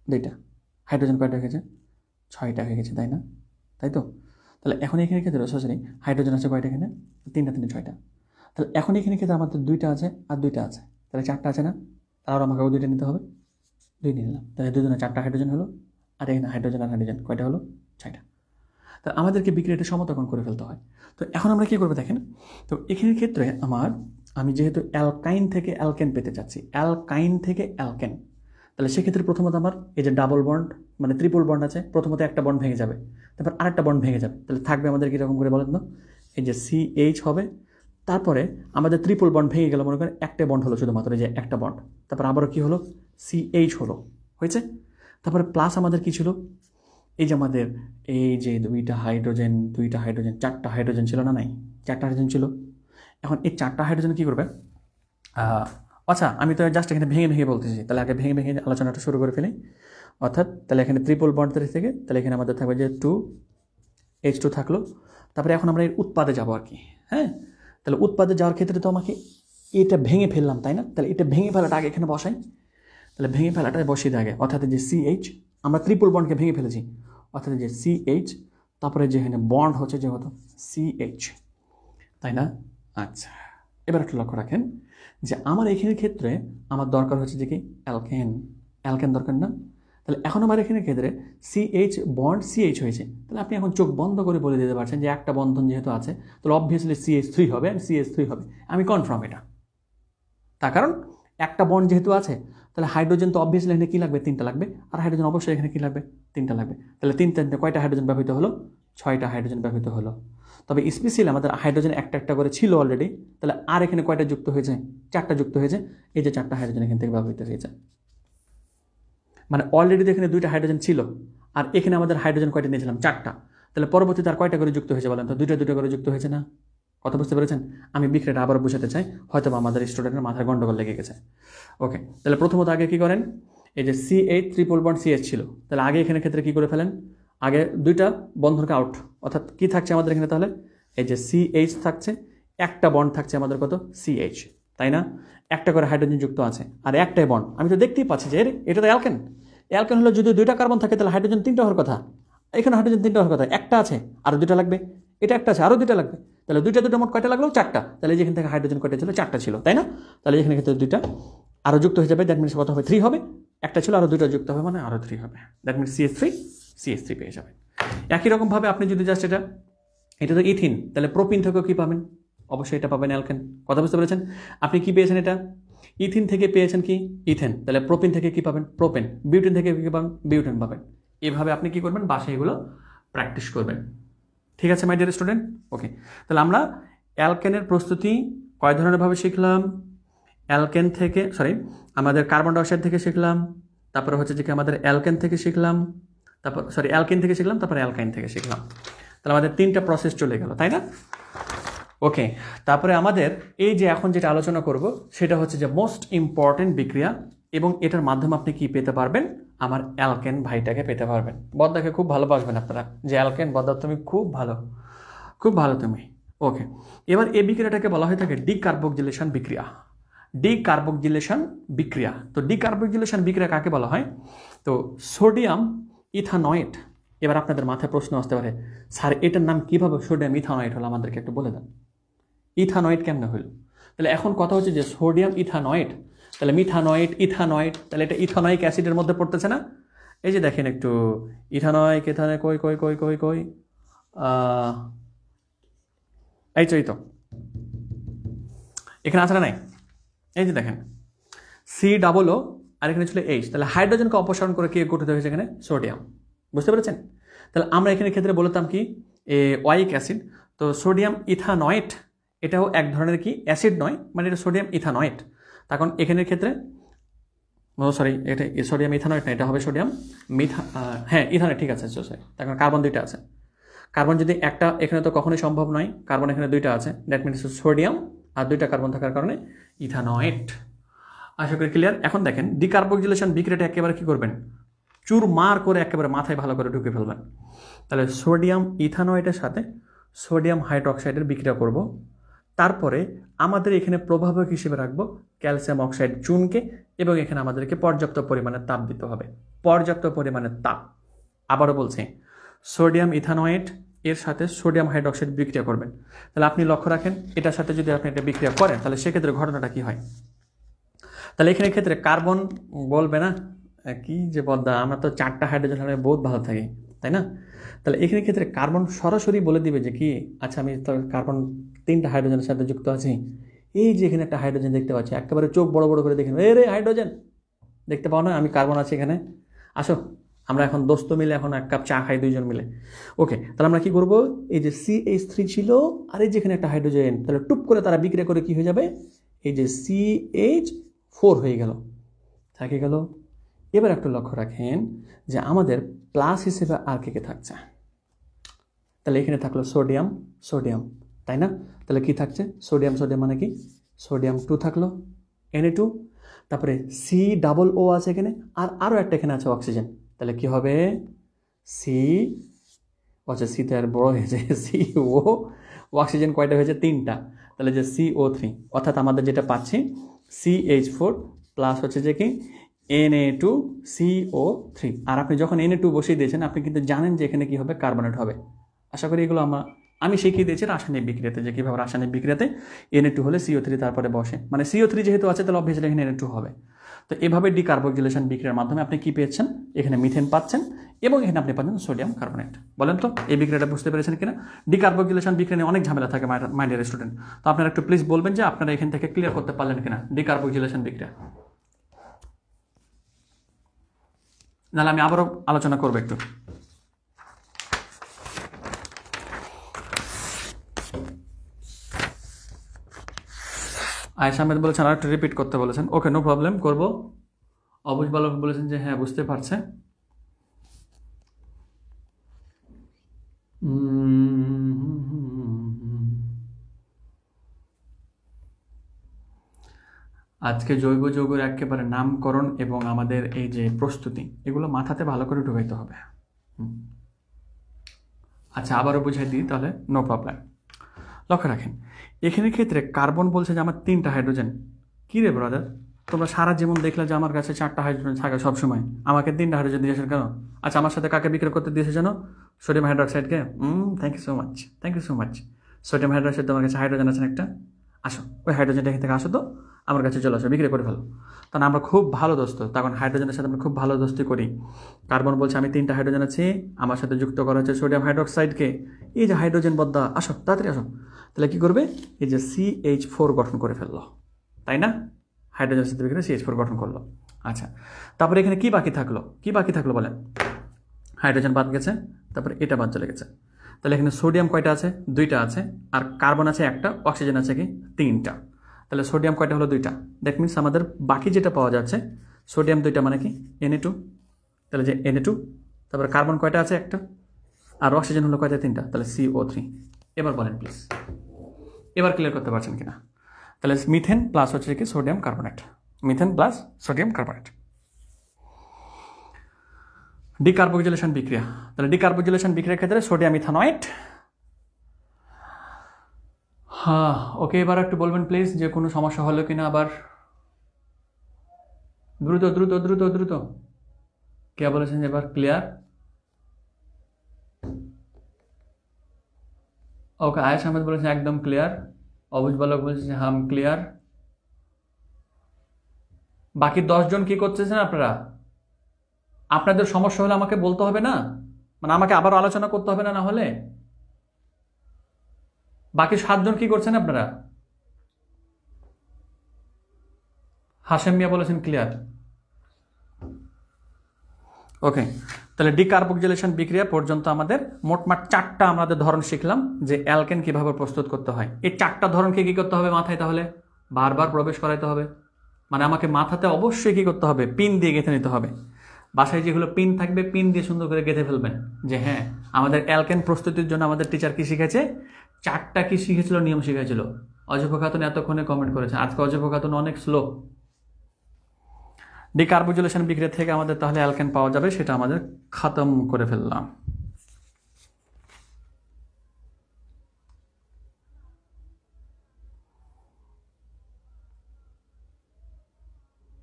2টা। হাইড্রোজেন কয়টা হয়ে গেছে, 6টা হয়ে গেছে, তাই না? তাই তো। তাহলে এখন এখানে ক্ষেত্রে সরি হাইড্রোজেন আছে কয়টা, এখানে 3টা 6টা। তাহলে এখন এখানে ক্ষেত্রে আমাদের 2টা আছে আর 2টা আছে, তাহলে 4টা আছে না? তাহলে আমাকেও 2টা নিতে হবে, 2 নিয়ে নিলাম। তাহলে 2 জনে 4টা হাইড্রোজেন হলো, আর এখানে হাইড্রোজেন আর হাইড্রোজেন কয়টা হলো, 6টা। তা আমাদেরকে বিক্রিয়াটা সমতখন করে ফেলতে হয়। তো এখন আমরা কী করবো দেখেন, তো এখানের ক্ষেত্রে আমি যেহেতু অ্যালকাইন থেকে অ্যালকেন পেতে চাচ্ছি, অ্যালকাইন থেকে অ্যালকেন, তাহলে সেক্ষেত্রে প্রথমত আমার এই যে ডাবল বন্ড মানে ট্রিপল বন্ড আছে, প্রথমত একটা বন্ড ভেঙে যাবে, তারপর আরেকটা বন্ড ভেঙে যাবে, তাহলে থাকবে আমাদের কীরকম করে বলেন তো, এই যে CH হবে, তারপরে আমাদের ট্রিপল বন্ড ভেঙে গেল, মনে করেন একটা বন্ড হলো শুধুমাত্র, এই যে একটা বন্ড, তারপর আবারও কী হলো, CH হলো, হয়েছে। তারপরে প্লাস আমাদের কী ছিল, এই যে আমাদের এই যে 2টা হাইড্রোজেন 4টা হাইড্রোজেন ছিল না নাই, 4টা হাইড্রোজেন ছিল। এখন এই 4টা হাইড্রোজেন কী করবে, আচ্ছা আমি তো জাস্ট এখানে ভেঙে বলতেছি, তাহলে আগে ভেঙে আলোচনাটা শুরু করে ফেলি। অর্থাৎ তাহলে এখানে ট্রিপল বন্ড থেকে তাহলে এখানে আমাদের থাকবে যে 2H2 থাকলো। তারপরে এখন আমরা এর উৎপাদে যাবো আর কি, হ্যাঁ। তাহলে উৎপাদে যাওয়ার ক্ষেত্রে তো আমাকে এটা ভেঙে ফেললাম, তাই না? তাহলে এটা ভেঙে ফেলাটা আগে এখানে বসাই, তাহলে ভেঙে ফেলাটা বসিয়ে দেয় আগে, অর্থাৎ যে CH আমরা ট্রিপল বন্ডকে ভেঙে ফেলেছি, অর্থাৎ যে CH, তারপরে যেখানে বন্ড হচ্ছে যেহেতু CH, তাই না? আচ্ছা, এবার একটু লক্ষ্য রাখেন, যে আমার এখানের ক্ষেত্রে আমার দরকার হচ্ছে যে কি অ্যালকেন, অ্যালকেন দরকার না? তাহলে এখন আমার এখানের ক্ষেত্রে CH বন্ড CH হয়েছে, তাহলে আপনি এখন চোখ বন্ধ করে বলে দিতে পারছেন যে একটা বন্ধন যেহেতু আছে তাহলে অবভিয়াসলি CH3 হবে অ্যান্ড CH3 হবে। আমি কনফার্ম এটা, তার কারণ একটা বন্ড যেহেতু আছে তাহলে হাইড্রোজেন তো অবভিয়াসলি এখানে কী লাগবে, 3টা লাগবে, আর হাইড্রোজেন অবশ্যই এখানে কী লাগবে, 3টা লাগবে। তাহলে 3 কয়টা হাইড্রোজেন ব্যবহৃত হলো? 6টা হাইড্রোজেন ব্যবহৃত হলো। তবে স্পেশালি আমাদের হাইড্রোজেন একটা একটা করে ছিল অলরেডি, তাহলে আর এখানে কয়টা যুক্ত হয়েছে? 4টা যুক্ত হয়েছে। এই যে 4টা হাইড্রোজেন এখান থেকে ব্যবহৃত হয়েছে, মানে অলরেডি তো এখানে 2টা হাইড্রোজেন ছিল, আর এখানে আমাদের হাইড্রোজেন কয়টা নিয়েছিলাম? 4টা। তাহলে পরবর্তীতে আর কয়টা করে যুক্ত হয়েছে বলেন তো? 2টা করে যুক্ত হয়েছে না? কথা বুঝতে পেরেছেন? আমি বিক্রিয়াটা আবার বুঝাতে চাই, হয়তো আমাদের স্টুডেন্টের মাথায় গন্ডগোল লেগে গেছে। ওকে, তাহলে প্রথমত আগে কী করেন? এই যে CH ট্রিপল বন্ড CH ছিল, তাহলে আগে এখানে ক্ষেত্রে কী করে ফেলেন? আগে 2টা বন্ধনকে আউট, অর্থাৎ কী থাকছে আমাদের এখানে? তাহলে এই যে CH থাকছে, একটা বন্ড থাকছে আমাদের কত? CH, তাই না? একটা করে হাইড্রোজেন যুক্ত আছে আর একটাই বন্ড। আমি তো দেখতেই পাচ্ছি যে এটা তো অ্যালকেন। অ্যালকেন হলো যদি 2টা কার্বন থাকে তাহলে হাইড্রোজেন 3টা হওয়ার কথা, এখানে হাইড্রোজেন 3টা হওয়ার কথা, একটা আছে আরও 2টা লাগবে, এটা একটা আছে আরও 2টা লাগবে, তাহলে 2টা মোট কয়টা লাগলো? 4টা। তাহলে যেখান থেকে হাইড্রোজেন কয়টা ছিল? 4টা ছিল, তাই না? তাহলে এখানে ক্ষেত্রে 2টা আরও যুক্ত হয়ে যাবে, দ্যাট মিনস কত হবে? 3 হবে। একটা ছিল আরও 2টা যুক্ত হবে, মানে আরও 3 হবে, দ্যাট মিনস CH3 পেয়ে যাবে। একই রকমভাবে আপনি যদি জাস্ট এটা তো ইথিন, তাহলে প্রোপিন থেকেও কী পাবেন? অবশ্যই এটা পাবেন অ্যালকেন। কথা বুঝতে পেরেছেন? আপনি কি পেয়েছেন? এটা ইথিন থেকে পেয়েছেন কি? ইথেন। তাহলে প্রোপিন থেকে কি পাবেন? প্রোপেন। বিউটেন থেকে কী পাবেন? বিউটেন পাবেন। এভাবে আপনি কি করবেন? বাসায় এগুলো প্র্যাকটিস করবেন। ঠিক আছে মাই ডিয়ার স্টুডেন্ট? ওকে, তাহলে আমরা অ্যালকেনের প্রস্তুতি কয় ধরনের ভাবে শিখলাম? অ্যালকেন থেকে, আমাদের কার্বন ডাইঅক্সাইড থেকে শিখলাম, তারপরে হচ্ছে যে কি আমাদের অ্যালকেন থেকে শিখলাম, তারপর অ্যালকেন থেকে শিখলাম, তারপরে অ্যালকাইন থেকে শিখলাম। তাহলে আমাদের 3টা প্রসেস চলে গেল, তাই না? ওকে, তারপরে আমাদের এই যে এখন যেটা আলোচনা করব সেটা হচ্ছে যে মোস্ট ইম্পর্টেন্ট বিক্রিয়া, এবং এটার মাধ্যমে আপনি কি পেতে পারবেন? আমার অ্যালকেন ভাইটাকে পেতে পারবেন। বদ্দাকে খুব ভালোবাসবেন আপনারা, যে অ্যালকেন বদ্দা তুমি খুব ভালো, খুব ভালো তুমি। ওকে, এবার এই বিক্রিয়াটাকে বলা হয়ে থাকে ডিকার্বক্সিলেশন বিক্রিয়া। ডিকার্বক্সিলেশন বিক্রিয়া, তো ডিকার্বক্সিলেশন বিক্রিয়া কাকে বলা হয়? তো সোডিয়াম ইথানয়েট। এবার আপনাদের মাথায় প্রশ্ন আসতে পারে, স্যার এটার নাম কীভাবে সোডিয়াম ইথানয়েট হলো, আমাদেরকে একটু বলে দেন। ইথানয়েট কেমনে হইল? তাহলে এখন কথা হচ্ছে যে সোডিয়াম ইথানয়েট, তাহলে মিথানয়েট, ইথানয়েট, তাহলে এটা ইথানয়িক অ্যাসিডের মধ্যে পড়তেছে না? এই যে দেখেন একটু ইথানয়িক, ইথানয় কই কই কই কই কই এই তো এখানে আছে না? নাই, এই যে দেখেন COO আর এখানে ছিল H, তাহলে হাইড্রোজেনকে অপসারণ করে কি গঠিত হয়েছে এখানে? সোডিয়াম। বুঝতে পেরেছেন? তাহলে আমরা এখানে ক্ষেত্রে বলতাম কি ওয়াইক অ্যাসিড। তো সোডিয়াম ইথানয়েট এটাও এক ধরনের কি অ্যাসিড নয়, মানে এটা সোডিয়াম ইথানয়েট। তখন এখানের ক্ষেত্রে এটা সোডিয়াম ইথানয়েট না, এটা হবে সোডিয়াম ইথানয়েট। ঠিক আছে, তখন কার্বন 2টা আছে। কার্বন যদি একটা এখানে তো কখনোই সম্ভব নয়, কার্বন এখানে 2টা আছে, দ্যাট মিনস সোডিয়াম আর 2টা কার্বন থাকার কারণে ইথানয়েট। আশা করি ক্লিয়ার। এখন দেখেন ডিকার্বক্সিলেশন বিক্রিয়াটা একেবারে কি করবেন? চুরমার করে একেবারে মাথায় ভালো করে ঢুকে ফেলবেন। তাহলে সোডিয়াম ইথানয়েটের সাথে সোডিয়াম হাইড্রোক্সাইডের বিক্রিয়া করব, তারপরে আমাদের এখানে প্রভাবক হিসেবে রাখবো ক্যালসিয়াম অক্সাইড চুনকে, এবং এখানে আমাদেরকে পর্যাপ্ত পরিমাণে তাপ দিতে হবে, পর্যাপ্ত পরিমাণে তাপ। আবারও বলছি, সোডিয়াম ইথানয়েট এর সাথে সোডিয়াম হাইড্রোক্সাইড বিক্রিয়া করবেন। তাহলে আপনি লক্ষ্য রাখেন, এটার সাথে যদি আপনি এটা বিক্রিয়া করেন তাহলে সেক্ষেত্রে ঘটনাটা কি হয়? তাহলে এখানে ক্ষেত্রে কার্বন বলবে না কি যে বদ্দা আমরা তো 4টা হাইড্রোজেন হলে বহুত ভালো থাকি, তাই না? তাহলে এখানে ক্ষেত্রে কার্বন সরাসরি বলে দিবে যে কি, আচ্ছা আমি তো কার্বন 3টা হাইড্রোজেনের সাথে যুক্ত আছি, এই যে এখানে একটা হাইড্রোজেন দেখতে পাচ্ছি, একেবারে চোখ বড় বড় করে দেখেন, রে হাইড্রোজেন দেখতে পাও না, আমি কার্বন আছি এখানে, আসো আমরা এখন দোস্ত মিলে এখন 1 কাপ চা খাই 2জন মিলে। ওকে, তাহলে আমরা কি করব? এই যে CH3 ছিল আর এই যেখানে একটা হাইড্রোজেন, তাহলে টুপ করে তারা বিক্রিয়া করে কি হয়ে যাবে? এই যে CH4 হয়ে গেল, থাকে গেল। এবার একটু লক্ষ্য রাখেন যে আমাদের প্লাস হিসেবে আর কে থাকছে? তাহলে এখানে থাকলো সোডিয়াম, সোডিয়াম, তাই না? তাহলে কি থাকছে? সোডিয়াম, সোডিয়াম মানে কি? সোডিয়াম 2 থাকলো, Na2, তারপরে COO আছে এখানে, আর আরও একটা এখানে আছে অক্সিজেন, তাহলে কি হবে? সিতে আর বড় হয়েছে, CO, অক্সিজেন কয়টা হয়েছে? 3টা, তাহলে যে CO3, অর্থাৎ আমাদের যেটা পাচ্ছি CH4 প্লাস হচ্ছে যে কি Na2CO3। আর আপনি যখন Na2 বসিয়ে দিয়েছেন আপনি কিন্তু জানেন যে এখানে কি হবে? কার্বনেট হবে। আশা করি এগুলো আমরা আমি শিখিয়ে দিয়েছি রাসায়নিক বিক্রিয়াতে যে কীভাবে রাসায়নিক বিক্রিয়াতে Na2 হলে CO3 তারপরে বসে, মানে CO3 যেহেতু আছে তাহলে অবভিয়াসলি এখানে Na2 হবে। তো এভাবে ডিকার্বক্সিলেশন বিক্রিয়ার মাধ্যমে আপনি কি পেয়েছেন, এখানে মিথেন পাচ্ছেন এবং এখানে আপনি পাচ্ছেন সোডিয়াম কার্বনেট। বলেন তো এই বিক্রিয়াটা বুঝতে পেরেছেন কিনা? ডিকার্বক্সিলেশন বিক্রিয়া নিয়ে অনেক ঝামেলা থাকে মাই ডিয়ার স্টুডেন্ট, তো আপনারা একটু প্লিজ বলবেন যে আপনারা এখান থেকে ক্লিয়ার করতে পারলেন কিনা ডিকার্বক্সিলেশন বিক্রিয়া, নাহলে আমি আবারও আলোচনা করবো একটু। আয়েশা আহমেদ বলেছেন আর একটু রিপিট করতে বলেছেন, ওকে নো প্রবলেম, করবো। অবুজ বালক বলেছেন যে হ্যাঁ বুঝতে পারছে। আজকে জৈব যৌগের একেবারে নামকরণ এবং আমাদের এই যে প্রস্তুতি এগুলো মাথাতে ভালো করে ঢুকাইতে হবে। আচ্ছা আবারও বুঝাই দিই তাহলে, নো প্রবলেম। লক্ষ্য রাখেন এখানে ক্ষেত্রে কার্বন বলছে যে আমার 3টা হাইড্রোজেন। কী রে ব্রাদার, তোমরা সারা জীবন দেখলে যে আমার কাছে 4টা হাইড্রোজেন থাকে সবসময়, আমাকে 3টা হাইড্রোজেন দিয়েছেন কেন? আচ্ছা আমার সাথে কাকে বিক্রয় করতে দিয়েছে জানো? সোডিয়াম হাইড্রোক্সাইডকে। Thank you so much, thank you so much. Sodium hydroxide তোমার কাছে হাইড্রোজেন আছেন একটা, আসো ওই হাইড্রোজেনটা এখান থেকে আসো তো আমার কাছে চলে আসো, বিক্রি করে ফেলো। তখন আমরা খুব ভালো দোস্ত, তখন হাইড্রোজেনের সাথে আমরা খুব ভালো দোস্তি করি। কার্বন বলছে আমি 3টা হাইড্রোজেন আছি, আমার সাথে যুক্ত করা হচ্ছে সোডিয়াম হাইড্রোক্সাইডকে, এই যে হাইড্রোজেন বদ্দা আসো তাড়াতাড়ি আসো। তাহলে কী করবে, এই যে CH4 গঠন করে ফেললো, তাই না? হাইড্রোজেনের সাথে বিক্রিয়া CH4 গঠন করলো। আচ্ছা তারপরে এখানে কি বাকি থাকলো, কি বাকি থাকলো বলেন? হাইড্রোজেন বাদ গেছে, তারপরে এটা বাদ চলে গেছে। তাহলে এখানে সোডিয়াম কয়টা আছে? 2টা আছে, আর কার্বন আছে 1টা, অক্সিজেন আছে কি 3টা। তাহলে সোডিয়াম কয়টা হলো? 2টা। দ্যাট মিনস আমাদের বাকি যেটা পাওয়া যাচ্ছে সোডিয়াম 2টা মানে কি Na2, তাহলে যে Na2, তারপরে কার্বন কয়টা আছে? 1টা, আর অক্সিজেন হলো কয়টা? 3টা, তাহলে CO3। এবার বলেন প্লিজ, এবার ক্লিয়ার করতে পারছেন কিনা? তাহলে মিথেন প্লাস হচ্ছে কি sodium carbonate, methane plus sodium carbonate. Decarboxylation বিক্রিয়া, তাহলে ডিকার্বক্সিলেশন বিক্রিয়ার ক্ষেত্রে সোডিয়াম ইথানয়েট। হ্যাঁ ওকে, এবার একটু বলবেন প্লিজ যে কোনো সমস্যা হলো কিনা আবার, দ্রুত দ্রুত দ্রুত দ্রুত। কে বলেছেন এবার ক্লিয়ার? ওকে আয়েশ আহমেদ বলেছেন একদম ক্লিয়ার। অবুজ বালক বলেছেন হাম ক্লিয়ার। বাকি 10 জন কি করতেছেন আপনারা? আপনাদের সমস্যা হলে আমাকে বলতে হবে না, মানে আমাকে আবার আলোচনা করতে হবে না, না হলে বাকি 7 জন কি করছেন আপনারা? হাশেম মিয়া বলেছেন ক্লিয়ার। ওকে, তাহলে ডিকার্বক্সিলেশন বিক্রিয়া পর্যন্ত আমাদের মোটমাট 4টা আমাদের ধরন শিখলাম যে অ্যালকেন কিভাবে প্রস্তুত করতে হয়। এই 4টা ধরনকে কি করতে হবে মাথায়? তাহলে বারবার প্রবেশ করাইতে হবে, মানে আমাকে মাথাতে অবশ্যই কি করতে হবে? পিন দিয়ে গেঁথে নিতে হবে। বাসায় যেগুলো পিন থাকবে পিন দিয়ে সুন্দর করে গেঁথে ফেলবেন যে হ্যাঁ আমাদের অ্যালকেন প্রস্তুতির জন্য আমাদের টিচার কি শিখেছে, 4টা কি শিখেছিল, নিয়ম শিখেছিল। অজব খাতুন এতক্ষণে কমেন্ট করেছে, আজকে অজব খাতুন অনেক স্লো। ডিকার্বক্সিলেশন বিক্রিয়া থেকে আমাদের তাহলে অ্যালকেন পাওয়া যাবে, সেটা আমাদের খতম করে ফেললাম।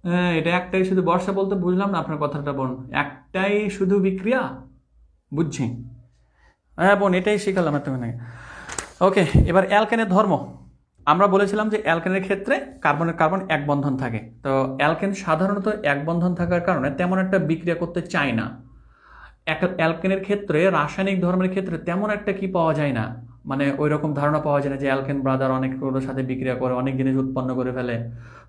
হ্যাঁ এটা একটাই শুধু, বর্ষা বলতে বুঝলাম না আপনার কথাটা বোন, একটাই শুধু বিক্রিয়া, বুঝছি। হ্যাঁ বোন এটাই শিখালাম এতক্ষণে। ওকে, এবার অ্যালকেনের ধর্ম। আমরা বলেছিলাম যে অ্যালকেনের ক্ষেত্রে কার্বনের কার্বন এক বন্ধন থাকে, তো অ্যালকেন সাধারণত এক বন্ধন থাকার কারণে তেমন একটা বিক্রিয়া করতে চায় না। অ্যালকেনের ক্ষেত্রে রাসায়নিক ধর্মের ক্ষেত্রে তেমন একটা কি পাওয়া যায় না, মানে ওই রকম ধারণা পাওয়া যায় না যে অ্যালকেন ব্রাদার অনেকগুলোর সাথে বিক্রিয়া করে, অনেক জিনিস উৎপন্ন করে ফেলে।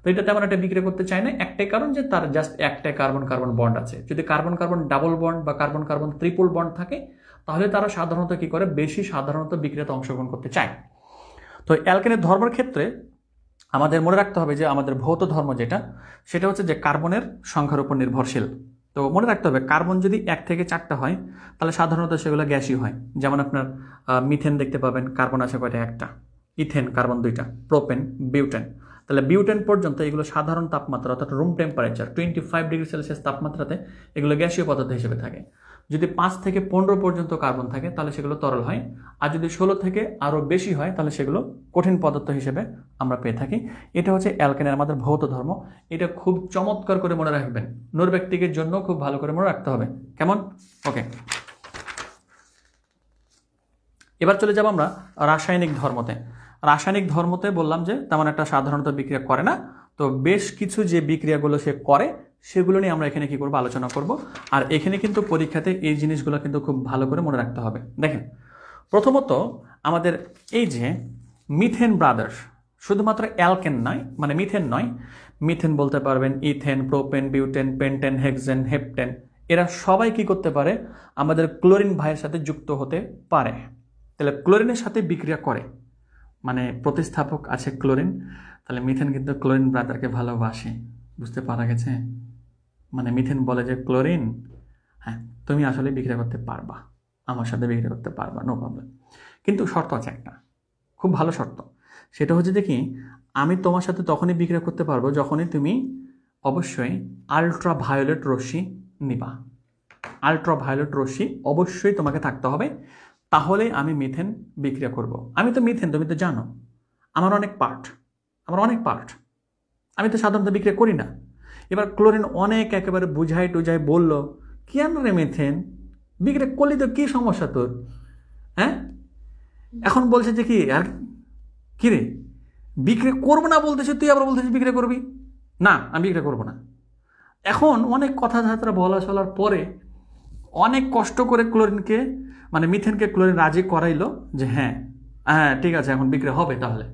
তো এটা তেমন একটা বিক্রিয়া করতে চায় না, একটাই কারণ যে তার জাস্ট একটাই কার্বন কার্বন বন্ড আছে। যদি কার্বন কার্বন ডাবল বন্ড বা কার্বন কার্বন ট্রিপল বন্ড থাকে তাহলে তারা সাধারণত কি করে, বেশি সাধারণত বিক্রিয়াতে অংশগ্রহণ করতে চায়। তো অ্যালকেনের ধর্মের ক্ষেত্রে আমাদের মনে রাখতে হবে যে আমাদের ভৌত ধর্ম যেটা, সেটা হচ্ছে যে কার্বনের সংখ্যার উপর নির্ভরশীল। তো মনে রাখতে হবে কার্বন যদি 1 থেকে 4টা হয় তাহলে সাধারণত সেগুলো গ্যাসই হয়। যেমন আপনার মিথেন দেখতে পাবেন কার্বন আছে কয়টা? 1টা। ইথেন কার্বন 2টা। Propane, butane. তাহলে বিউটেন পর্যন্ত এগুলো সাধারণ তাপমাত্রা অর্থাৎ রুম টেম্পারেচার 25 ডিগ্রি সেলসিয়াস তাপমাত্রাতে এগুলো গ্যাসীয় পদার্থ হিসেবে থাকে। যদি 5 থেকে 15 পর্যন্ত কার্বন থাকে তাহলে সেগুলো তরল হয়, আর যদি 16 থেকে আরও বেশি হয় তাহলে সেগুলো কঠিন পদার্থ হিসেবে আমরা পেয়ে থাকি। এটা হচ্ছে অ্যালকেনের আমাদের ভৌত ধর্ম। এটা খুব চমৎকার করে মনে রাখবেন, নূর ব্যক্তিকের জন্য খুব ভালো করে মনে রাখতে হবে। কেমন? ওকে, এবার চলে যাব আমরা রাসায়নিক ধর্মতে। রাসায়নিক ধর্মতে বললাম যে তেমন একটা সাধারণত বিক্রিয়া করে না, তো বেশ কিছু যে বিক্রিয়াগুলো সে করে সেগুলো নিয়ে আমরা এখানে কি করব, আলোচনা করব। আর এখানে কিন্তু পরীক্ষাতে এই জিনিসগুলো কিন্তু খুব ভালো করে মনে রাখতে হবে। দেখেন, প্রথমত আমাদের এই যে মিথেন ব্রাদার্স, শুধুমাত্র অ্যালকেন নয়, মানে মিথেন নয়, মিথেন বলতে পারবেন, ethane, propane, butane, pentane, hexane, heptane, এরা সবাই কি করতে পারে, আমাদের ক্লোরিন ভাইয়ের সাথে যুক্ত হতে পারে। তাহলে ক্লোরিনের সাথে বিক্রিয়া করে, মানে প্রতিস্থাপক আছে ক্লোরিন, তাহলে মিথেন কিন্তু ক্লোরিন ব্রাদারকে ভালোবাসে। বুঝতে পারা গেছে? মানে মিথেন বলে যে ক্লোরিন, হ্যাঁ তুমি আসলে বিক্রিয়া করতে পারবা, আমার সাথে বিক্রিয়া করতে পারবা, নো প্রবলেম। কিন্তু শর্ত আছে একটা, খুব ভালো শর্ত। সেটা হচ্ছে যে কি, আমি তোমার সাথে তখনই বিক্রিয়া করতে পারবো যখনই তুমি অবশ্যই আলট্রা ভায়োলেট রশ্মি নিবা। আলট্রা ভায়োলেট রশ্মি অবশ্যই তোমাকে থাকতে হবে, তাহলে আমি মিথেন বিক্রিয়া করব। আমি তো মিথেন, তুমি তো জানো আমার অনেক পার্ট, আমি তো সাধারণত বিক্রিয়া করি না। এবার ক্লোরিন অনেক একেবারে বুঝাই টুঝাই বলল, কেন রে মিথেন বিক্রিয়া করলি তো কী সমস্যা তোর, হ্যাঁ? এখন বলছে যে কি, আর কি রে বিক্রিয়া করবো না বলতেছে, তুই আবার বলতেছিস বিক্রিয়া করবি না, আমি বিক্রিয়া করবো না। এখন অনেক কথাবার্তা বলা চলার পরে অনেক কষ্ট করে ক্লোরিনকে, মানে মিথেনকে ক্লোরিন রাজি করাইলো যে হ্যাঁ হ্যাঁ ঠিক আছে এখন বিক্রিয়া হবে। তাহলে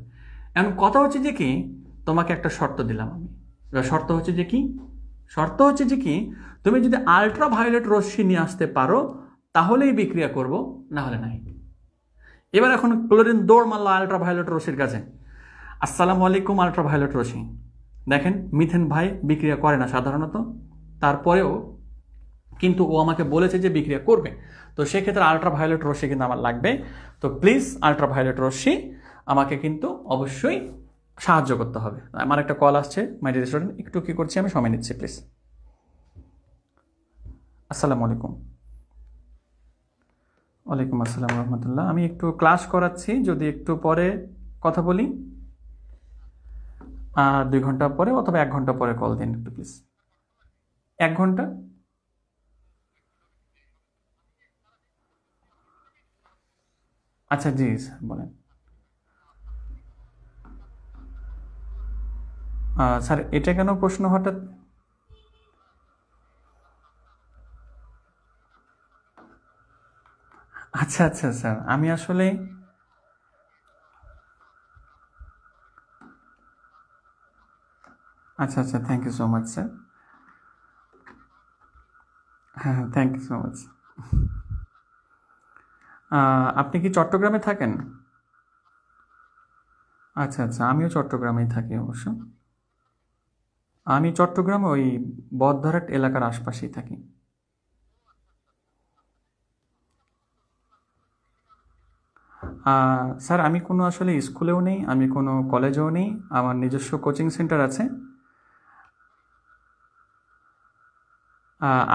এখন কথা হচ্ছে যে কি, তোমাকে একটা শর্ত দিলাম আমি। শর্ত হচ্ছে যে কি, তুমি যদি আলট্রা ভায়োলেট রশ্মি নিয়ে আসতে পারো তাহলেই বিক্রিয়া করব, না হলে নাই। এবার এখন ক্লোরিন দৌড় মারলো আলট্রা ভায়োলেট রশ্মির কাছে, আসসালামু আলাইকুম আলট্রা ভায়োলেট রশ্মি। দেখেন মিথেন ভাই বিক্রিয়া করে না সাধারণত, তারপরেও কিন্তু ও আমাকে বলেছে যে বিক্রিয়া করবে, তো সেক্ষেত্রে আলট্রা ভায়োলেট রশ্মি কিন্তু আমার লাগবে। তো প্লিজ আলট্রা ভায়োলেট রশ্মি আমাকে কিন্তু অবশ্যই সাহায্য করতে হবে। আমার একটা কল আসছে, মাই ডিয়ার স্টুডেন্ট, একটু কি করছি আমি সময় নিচ্ছি প্লিজ। আসসালামু আলাইকুম। ওয়ালাইকুম আসসালাম রহমতুল্লাহ। আমি একটু ক্লাস করাচ্ছি, যদি একটু পরে কথা বলি, 2 ঘন্টা পরে অথবা 1 ঘন্টা পরে কল দিন একটু প্লিজ। 1 ঘন্টা? আচ্ছা জি স্যার বলেন। স্যার এটা কেন প্রশ্ন হঠাৎ? আচ্ছা আচ্ছা স্যার, আমি আসলে আচ্ছা আচ্ছা, thank you so much sir. হ্যাঁ হ্যাঁ, থ্যাংক ইউ সো মাচ। আপনি কি চট্টগ্রামে থাকেন? আচ্ছা আচ্ছা, আমিও চট্টগ্রামেই থাকি অবশ্য। আমি চট্টগ্রামে ওই বদধরাট এলাকার আশপাশেই থাকি। স্যার আমি কোনো আসলে স্কুলেও নেই, আমি কোনো কলেজেও নেই, আমার নিজস্ব কোচিং সেন্টার আছে।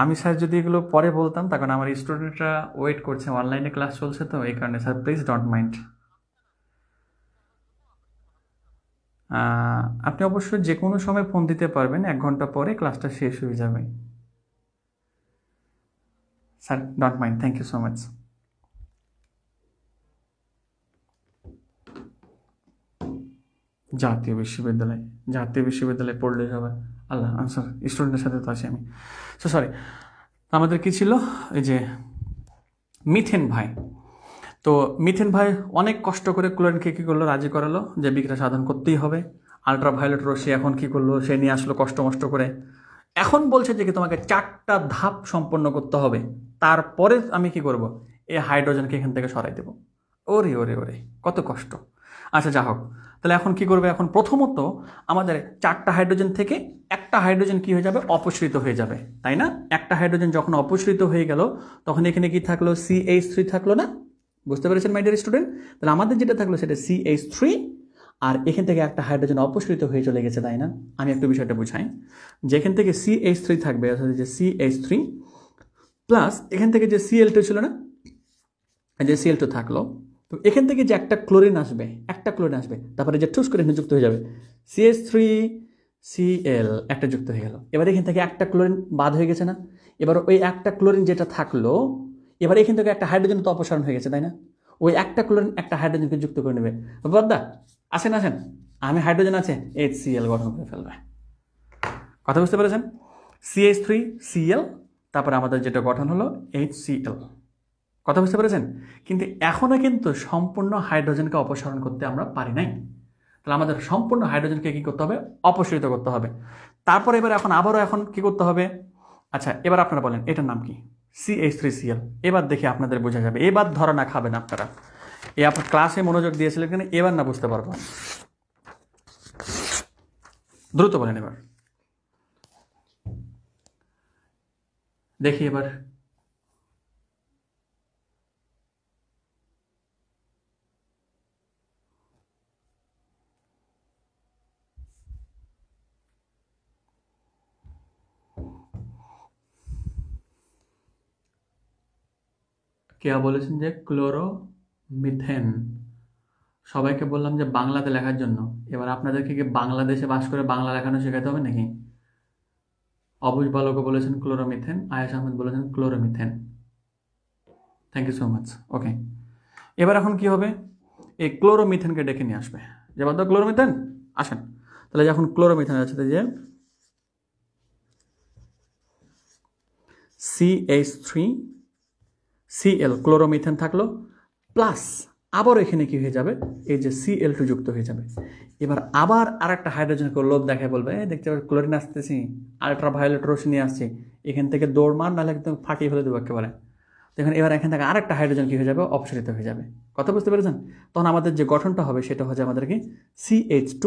আমি স্যার যদি এগুলো পরে বলতাম, তখন আমার স্টুডেন্টরা ওয়েট করছে, অনলাইনে ক্লাস চলছে, তো এই কারণে স্যার প্লিজ ডোন্ট মাইন্ড। আপনি অবশ্যই যে কোনো সময় ফোন দিতে পারবেন, 1 ঘন্টা পরে ক্লাসটা শেষ হয়ে যাবে। Sir don't mind, thank you so much. জাতীয় বিশ্ববিদ্যালয়ে পড়লে যাবে, আল্লাহ স্যার স্টুডেন্টের সাথে তো আছি আমি, সো সরি। আমাদের কি ছিল, এই যে মিথেন ভাই, তো মিথেন ভাই অনেক কষ্ট করে ক্লোরিনকে কী করলো, রাজি করালো যে বিক্রিয়া সাধন করতেই হবে। আলট্রা ভায়োলেট রশ্মি এখন কী করলো, সে নিয়ে আসলো কষ্ট মষ্ট করে। এখন বলছে যে কি তোমাকে 4টা ধাপ সম্পন্ন করতে হবে, তারপরে আমি কি করব, এই হাইড্রোজেনকে এখান থেকে সরাই দেব। ওরে ওরে ওরে, কত কষ্ট। আচ্ছা যা হোক, তাহলে এখন কি করবে, এখন প্রথমত আমাদের 4টা হাইড্রোজেন থেকে একটা হাইড্রোজেন কি হয়ে যাবে, অপসৃত হয়ে যাবে, তাই না? একটা হাইড্রোজেন যখন অপসৃত হয়ে গেল, তখন এখানে কি থাকলো, CH3 থাকলো না? বুঝতে পেরেছেন মাই ডিয়ার স্টুডেন্ট? তাহলে আমাদের যেটা থাকলো সেটা CH3, আর এখান থেকে একটা হাইড্রোজেন অপসৃত হয়ে চলে গেছে, তাই না? আমি একটু বিষয়টা বুঝাই, যেখান থেকে CH3 থাকবে, অর্থাৎ যে CH3 প্লাস এখান থেকে যে Cl2 ছিল না, যে Cl2 থাকলো, তো এখান থেকে যে একটা ক্লোরিন আসবে, তারপরে যে ঠুস করে যুক্ত হয়ে যাবে, CH3Cl একটা যুক্ত হয়ে গেল। এবার এখান থেকে একটা ক্লোরিন বাদ হয়ে গেছে না? এবার ওই একটা ক্লোরিন যেটা থাকলো, এবার এখান থেকে একটা হাইড্রোজেন তো অপসারণ হয়ে গেছে, তাই না? ওই একটা ক্লোরিন একটা হাইড্রোজেনকে যুক্ত করে নেবে। বদ্দা আসেন আসেন, আমি হাইড্রোজেন আছে HCl গঠন করে ফেলবে। কথা বুঝতে পেরেছেন? CH3Cl, তারপরে আমাদের যেটা গঠন হলো HCl। কথা বুঝতে পেরেছেন? কিন্তু এখনও কিন্তু সম্পূর্ণ হাইড্রোজেনকে অপসারণ করতে আমরা পারি নাই। তাহলে আমাদের সম্পূর্ণ হাইড্রোজেনকে কী করতে হবে? অপসারিত করতে হবে। তারপর এবার এখন কী করতে হবে? আচ্ছা, এবার আপনারা বলেন এটার নাম কি? CH3Cl। এবার দেখি আপনাদের বোঝা যাবে, এবার ধরা না খাবেন আপনারা। আপনার ক্লাসে মনোযোগ দিয়েছিলেন কেন, এবার না বুঝতে পারবো। দ্রুত বলেন এবার, দেখি এবার। কে বলেছেন যে ক্লোরোমিথেন? সবাইকে বললাম যে বাংলাতে লেখার জন্য। এবার আপনাদেরকে কি বাংলাদেশে বাস করে বাংলা লেখানো শেখাতে হবে নাকি? অবুজ বালকও বলেছেন ক্লোরোমিথেন, আয়েশ আহমেদ বলেছেন chloromethane. Thank you so much. Okay, এবার এখন কি হবে? এই ক্লোরোমিথেনকে ডেকে নিয়ে আসবে। যে বাদ ক্লোরোমিথেন আসেন। তাহলে যখন ক্লোরোমিথেন আছে যে CH3Cl ক্লোরোমিথেন থাকলো, প্লাস আবার এখানে কি হয়ে যাবে? এই যে Cl2 যুক্ত হয়ে যাবে। এবার আবার আর একটা হাইড্রোজেনকে লোভ দেখায় বলবে, দেখতে পাবে ক্লোরিন আসতেছি, আলট্রাভায়োলেট রশ্মি আসছে, এখান থেকে দৌড় মার, নাহলে একদম ফাটিয়ে ফেলে দেবো একেবারে। দেখুন এবার এখান থেকে আরেকটা হাইড্রোজেন কি হয়ে যাবে? অপসারিত হয়ে যাবে। কথা বুঝতে পেরেছেন? তখন আমাদের যে গঠনটা হবে সেটা হচ্ছে আমাদেরকে CH2,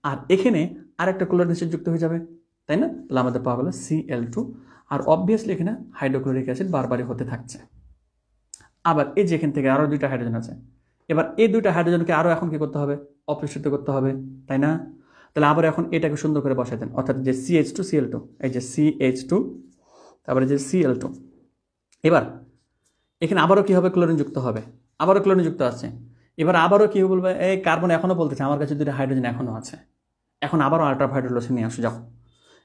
আর এখানে আরেকটা ক্লোরিন যুক্ত হয়ে যাবে, তাই না? তাহলে আমাদের পাওয়া গেল Cl2। আর অবভিয়াসলি এখানে হাইড্রোক্লোরিক অ্যাসিড বারবারই হতে থাকছে। আবার এই যে এখান থেকে আরও দুইটা হাইড্রোজেন আছে, এবার এই দুইটা হাইড্রোজেনকে আরও এখন কি করতে হবে? অপসারিত করতে হবে, তাই না? তাহলে আবার এখন এটাকে সুন্দর করে বসাই দেন, অর্থাৎ যে CH2Cl2, এই যে CH2, তারপরে যে Cl2। এবার এখানে আবারও কি হবে? ক্লোরিন যুক্ত হবে, আবারও ক্লোরিন যুক্ত আছে। এবার আবারও কি বলবে? এই কার্বন এখনও বলতেছে আমার কাছে দুটো হাইড্রোজেন এখনও আছে। এখন আবারও আলট্রাভায়োলেট রশ্মি নিয়ে আসো, যাও।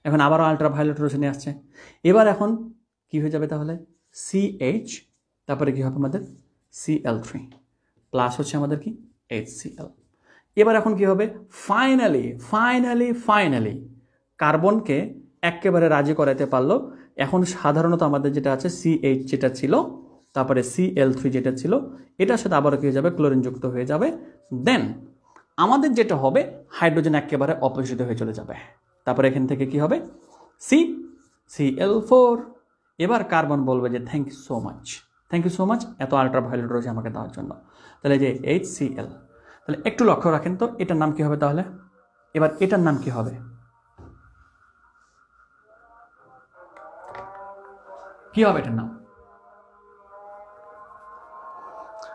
এখন আবারও আলট্রাভায়োলেট রশ্মি নিয়ে আসছে। এবার এখন কি হয়ে যাবে তাহলে? CH, তারপরে কি হবে আমাদের? Cl3 প্লাস হচ্ছে আমাদের কি? HCl। এবার এখন কি হবে? ফাইনালি কার্বনকে একেবারে রাজি করাতে পারলো। এখন সাধারণত আমাদের যেটা আছে CH যেটা ছিল, তারপরে Cl3 যেটা ছিল, এটার সাথে আবারও কি হয়ে যাবে? ক্লোরিন যুক্ত হয়ে যাবে। দেন আমাদের যেটা হবে, হাইড্রোজেন একেবারে অপসারিত হয়ে চলে যাবে। তারপরে এখান থেকে কি হবে? Cl4। এবার কার্বন বলবে যে থ্যাংক ইউ সো মাচ এত আলট্রাভায়োলেট রয়েছে আমাকে দেওয়ার জন্য। তাহলে যে HCl, তাহলে একটু লক্ষ্য রাখেন তো এটার নাম কি হবে তাহলে? এবার এটার নাম কি হবে? কি হবে এটার নাম?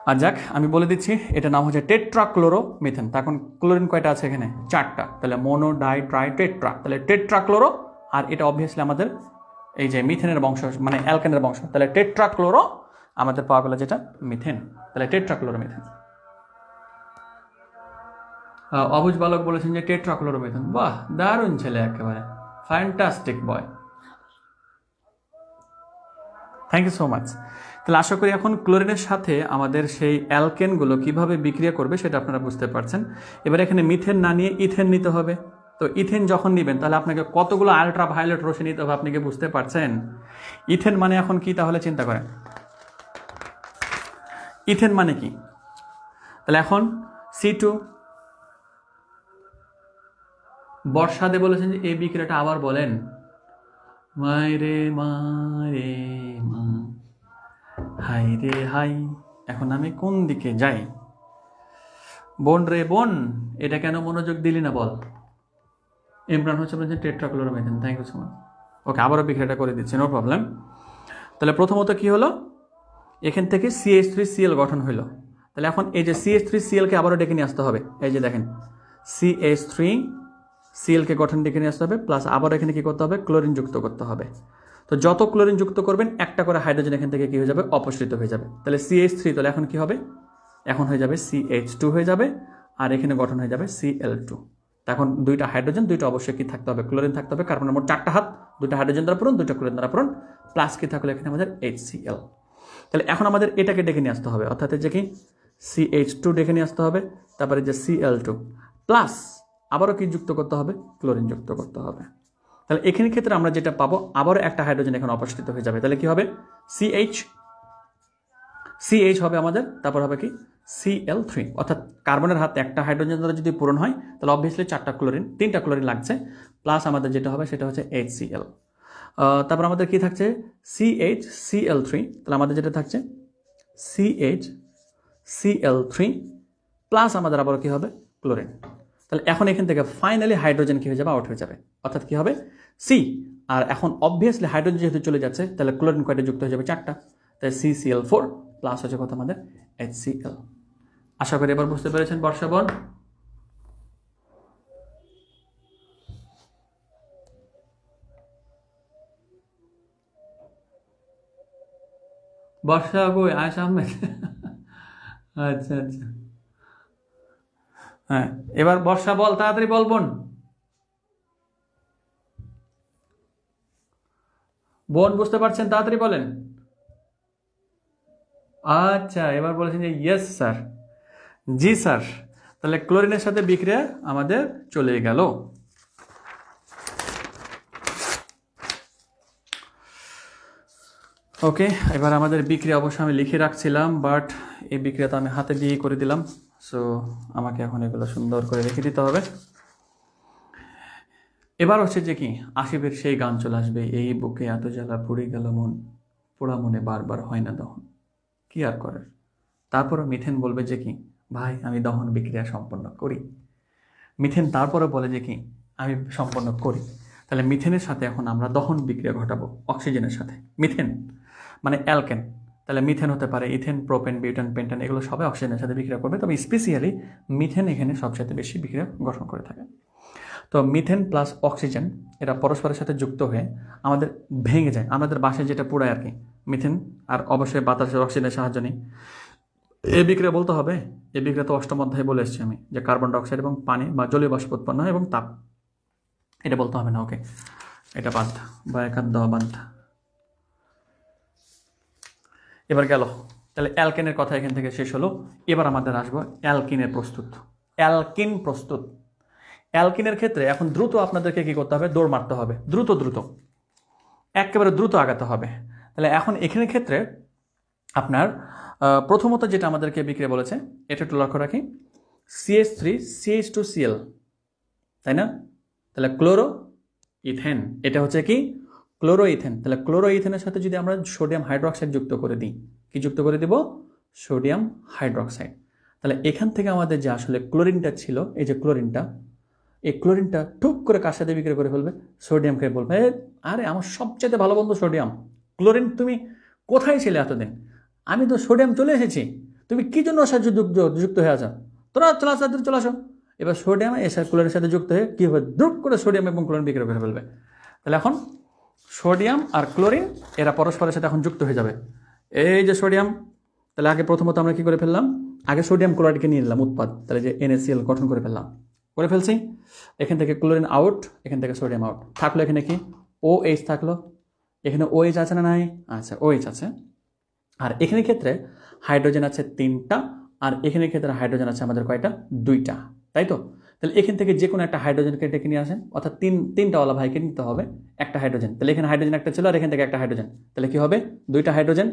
আর যাক, আমি বলে দিচ্ছি, এটার নাম হচ্ছে টেট্রাক্লোরোমিথেন। তখন ক্লোরিন কয়টা আছে এখানে? 4টা। তাহলে মোনো, ডাই, ট্রাই, টেট্রা। তাহলে টেট্রাক্লোরো, আর এটা অবভিয়াসলি আমাদের এই যে মিথেনের বংশ, মানে অ্যালকেনের বংশ। তাহলে টেট্রাক্লোরো আমাদের পাওয়া গেল যেটা মিথেন। তাহলে টেট্রাক্লোরোমিথেন। অবুজ বালক বলেছেন যে টেট্রাক্লোরোমিথেন। বাহ, দারুণ ছেলে, একেবারে fantastic boy. Thank you so much. তাহলে আশা করি এখন ক্লোরিনের সাথে আমাদের সেই অ্যালকেনগুলো কিভাবে বিক্রিয়া করবে সেটা আপনারা বুঝতে পারছেন। এবার এখানে মিথেন না নিয়ে ইথেন নিতে হবে। তো ইথেন যখন নেবেন তাহলে আপনাকে কতগুলো আলট্রাভায়োলেট রশ্মি নিতে হবে, আপনি কি বুঝতে পারছেন? ইথেন মানে এখন কি তাহলে চিন্তা করেন, ইথেন মানে কি? তাহলে এখন C2, বর্ষাদে বলেছেন যে এই বিক্রিয়াটা আবার বলেন। মারে মারে মা, হাই রে হাই, এখন আমি কোন দিকে যাই? বোন রে বোন, এটা কেন মনোযোগ দিলি না বল? ইমরান হচ্ছে বলছেন tetrachloromethane. Thank you so much. Okay, আবারও বিক্রিয়াটা করে দিচ্ছি, নো প্রবলেম। তাহলে প্রথমত কি হলো? এখান থেকে CH3Cl গঠন হইল। তাহলে এখন এই যে CH3Clকে আবারও ডেকে নিয়ে আসতে হবে। এই যে দেখেন CH3Clকে গঠন ডেকে নিয়ে আসতে হবে, প্লাস আবার এখানে কি করতে হবে? ক্লোরিন যুক্ত করতে হবে। তো যত ক্লোরিন যুক্ত করবেন একটা করে হাইড্রোজেন এখান থেকে কি হয়ে যাবে? অপসারিত হয়ে যাবে। তাহলে CH3, তাহলে এখন কি হবে? এখন হয়ে যাবে CH2 হয়ে যাবে, আর এখানে গঠন হয়ে যাবে Cl2। এখন দুইটা হাইড্রোজেন, দুইটা অবশ্যই কি থাকতে হবে? ক্লোরিন থাকতে হবে। কার্বনের মোট 4টা হাত, দুইটা হাইড্রোজেন দ্বারা পূরণ, দুইটা ক্লোরিন দ্বারা পূরণ, প্লাস কি থাকলে এখানে আমাদের HCl। তাহলে এখন আমাদের এটাকে ডেকে নিয়ে আসতে হবে, অর্থাৎ যে কি CH2 ডেকে নিয়ে আসতে হবে, তারপরে যে Cl2 প্লাস আবারও কি যুক্ত করতে হবে, ক্লোরিন যুক্ত করতে হবে। তাহলে এখানে ক্ষেত্রে আমরা যেটা পাবো, আবারও একটা হাইড্রোজেন এখানে অপসারিত হয়ে যাবে। তাহলে কি হবে, CH হবে আমাদের, তারপর হবে কি Cl3, অর্থাৎ কার্বনের হাতে একটা হাইড্রোজেন দ্বারা যদি পূরণ হয় তাহলে অবভিয়াসলি তিনটা ক্লোরিন লাগছে, প্লাস আমাদের যেটা হবে সেটা হচ্ছে HCl। তারপর আমাদের কি থাকছে CHCl3, তাহলে আমাদের যেটা থাকছে CHCl3 প্লাস আমাদের আবার কি হবে ক্লোরিন। তাহলে এখন এখান থেকে ফাইনালি হাইড্রোজেন কি হয়ে যাবে, আউট হয়ে যাবে, অর্থাৎ কি হবে সি। আর এখন অবভিয়াসলি হাইড্রোজেন যেহেতু চলে যাচ্ছে তাহলে ক্লোরিন কয়টা যুক্ত হয়ে যাবে, 4টা। তাই CCl4 প্লাস হচ্ছে কত আমাদের HCl। আশা করি এবার বুঝতে পেরেছেন বর্ষা বোন। বর্ষা কই, আয়েশা আহমেদ আচ্ছা আচ্ছা, হ্যাঁ এবার বর্ষা বল, তাড়াতাড়ি বল বোন। বোন বুঝতে পারছেন, তাড়াতাড়ি বলেন। আচ্ছা এবার বলেছেন যে ইয়েস স্যার, জি স্যার। তাহলে ক্লোরিনের সাথে বিক্রিয়া আমাদের চলে গেল। ওকে, এবার আমাদের বিক্রিয়া অবশ্য আমি লিখে রাখছিলাম, বাট এই বিক্রিয়া তো আমি হাতে দিয়ে করে দিলাম, সো আমাকে এখন এগুলো সুন্দর করে রেখে দিতে হবে। এবার হচ্ছে যে কি আসিফের সেই গান চলে আসবে, এই বুকে এত জ্বালা পুড়ে গেল মন, পোড়া মনে বারবার হয় না দহন, কি আর করার। তারপরে মিথেন বলবে যে কি ভাই আমি দহন বিক্রিয়া সম্পন্ন করি। মিথেন তারপরে বলে যে কি আমি সম্পন্ন করি। তাহলে মিথেনের সাথে এখন আমরা দহন বিক্রিয়া ঘটাবো অক্সিজেনের সাথে। মিথেন মানে অ্যালকেন, তাহলে মিথেন হতে পারে ইথেন, প্রোপেন, বিউটান, পেন্টান, এগুলো সবাই অক্সিজেনের সাথে বিক্রিয়া করবে, তবে স্পেশালি মিথেন এখানে সবচেয়ে বেশি বিক্রিয়া গঠন করে থাকে। তো মিথেন প্লাস অক্সিজেন এরা পরস্পরের সাথে যুক্ত হয়ে আমাদের ভেঙে যায়, আমাদের বাসায় যেটা পোড়ায় আর কি, মিথেন। আর অবশ্যই বাতাসের অক্সিজেনের সাহায্য নেই। এই বিক্রিয়া বলতে হবে, এই বিক্রিয়া তো অষ্টম অধ্যায়ে বলে এসেছি আমি, যে কার্বন ডাইঅক্সাইড এবং পানি বা জলীয় বাষ্প উৎপন্ন হয় এবং তাপ, এটা বলতে হবে না। ওকে, এটা বাদ বা একাদ দেওয়া বাদ। এবার গেল, তাহলে অ্যালকেনের কথা এখান থেকে শেষ হলো। এবার আমাদের আসবো অ্যালকিনের প্রস্তুত। অ্যালকিন প্রস্তুত। অ্যালকিনের ক্ষেত্রে এখন দ্রুত আপনাদেরকে কি করতে হবে, দৌড় মারতে হবে, দ্রুত একেবারে দ্রুত আগাতে হবে। তাহলে এখন এখানের ক্ষেত্রে আপনার প্রথমত যেটা আমাদেরকে বিক্রিয়া বলেছে এটা একটু লক্ষ্য রাখি, CH3 CH2Cl, তাই না? তাহলে ক্লোরো ইথেন, এটা হচ্ছে কি ক্লোরো ইথেন। তাহলে ক্লোরো ইথেনের সাথে যদি আমরা সোডিয়াম হাইড্রোক্সাইড যুক্ত করে দিই, কি যুক্ত করে দিব, সোডিয়াম হাইড্রোক্সাইড। তাহলে এখান থেকে আমাদের যে আসলে ক্লোরিনটা ছিল, এই যে ক্লোরিনটা, এই ক্লোরিনটা টুক করে কার সাথে বিক্রিয়া করে ফেলবে, সোডিয়ামকে বলবে আরে আমার সবচেয়ে ভালো বন্ধু সোডিয়াম, ক্লোরিন তুমি কোথায় ছিলে এতদিন, আমি তো সোডিয়াম চলে এসেছি, তুমি কি জন্য ওর সাথে যুক্ত হয়ে আছো, তোরা চলে আসো। এবার সোডিয়াম এসে ক্লোরিনের সাথে যুক্ত হয়ে কী হবে, দ্রুত করে সোডিয়াম এবং ক্লোরিন বিক্রিয়া করে ফেলবে। তাহলে এখন সোডিয়াম আর ক্লোরিন এরা পরস্পরের সাথে এখন যুক্ত হয়ে যাবে। এই যে সোডিয়াম, তাহলে আগে প্রথমত আমরা কি করে ফেললাম, আগে সোডিয়াম ক্লোরাইডকে নিয়ে নিলাম উৎপাদ, তাহলে যে NaCl গঠন করে ফেলছি। এখান থেকে ক্লোরিন আউট, এখান থেকে সোডিয়াম আউট, থাকলো এখানে কি OH থাকলো, এখানে OH আছে না নাই, আচ্ছা OH আছে। আর এখানে ক্ষেত্রে হাইড্রোজেন আছে 3টা, আর এখানে ক্ষেত্রে হাইড্রোজেন আছে আমাদের কয়টা, 2টা, তাই তো? তাহলে এখান থেকে যে কোনো একটা হাইড্রোজেনকে ডেকে নিয়ে আসেন, অর্থাৎ তিনটা ওয়ালা ভাইকে নিতে হবে একটা হাইড্রোজেন। তাহলে এখানে হাইড্রোজেন একটা ছিল আর এখান থেকে একটা হাইড্রোজেন, তাহলে কি হবে 2টা হাইড্রোজেন,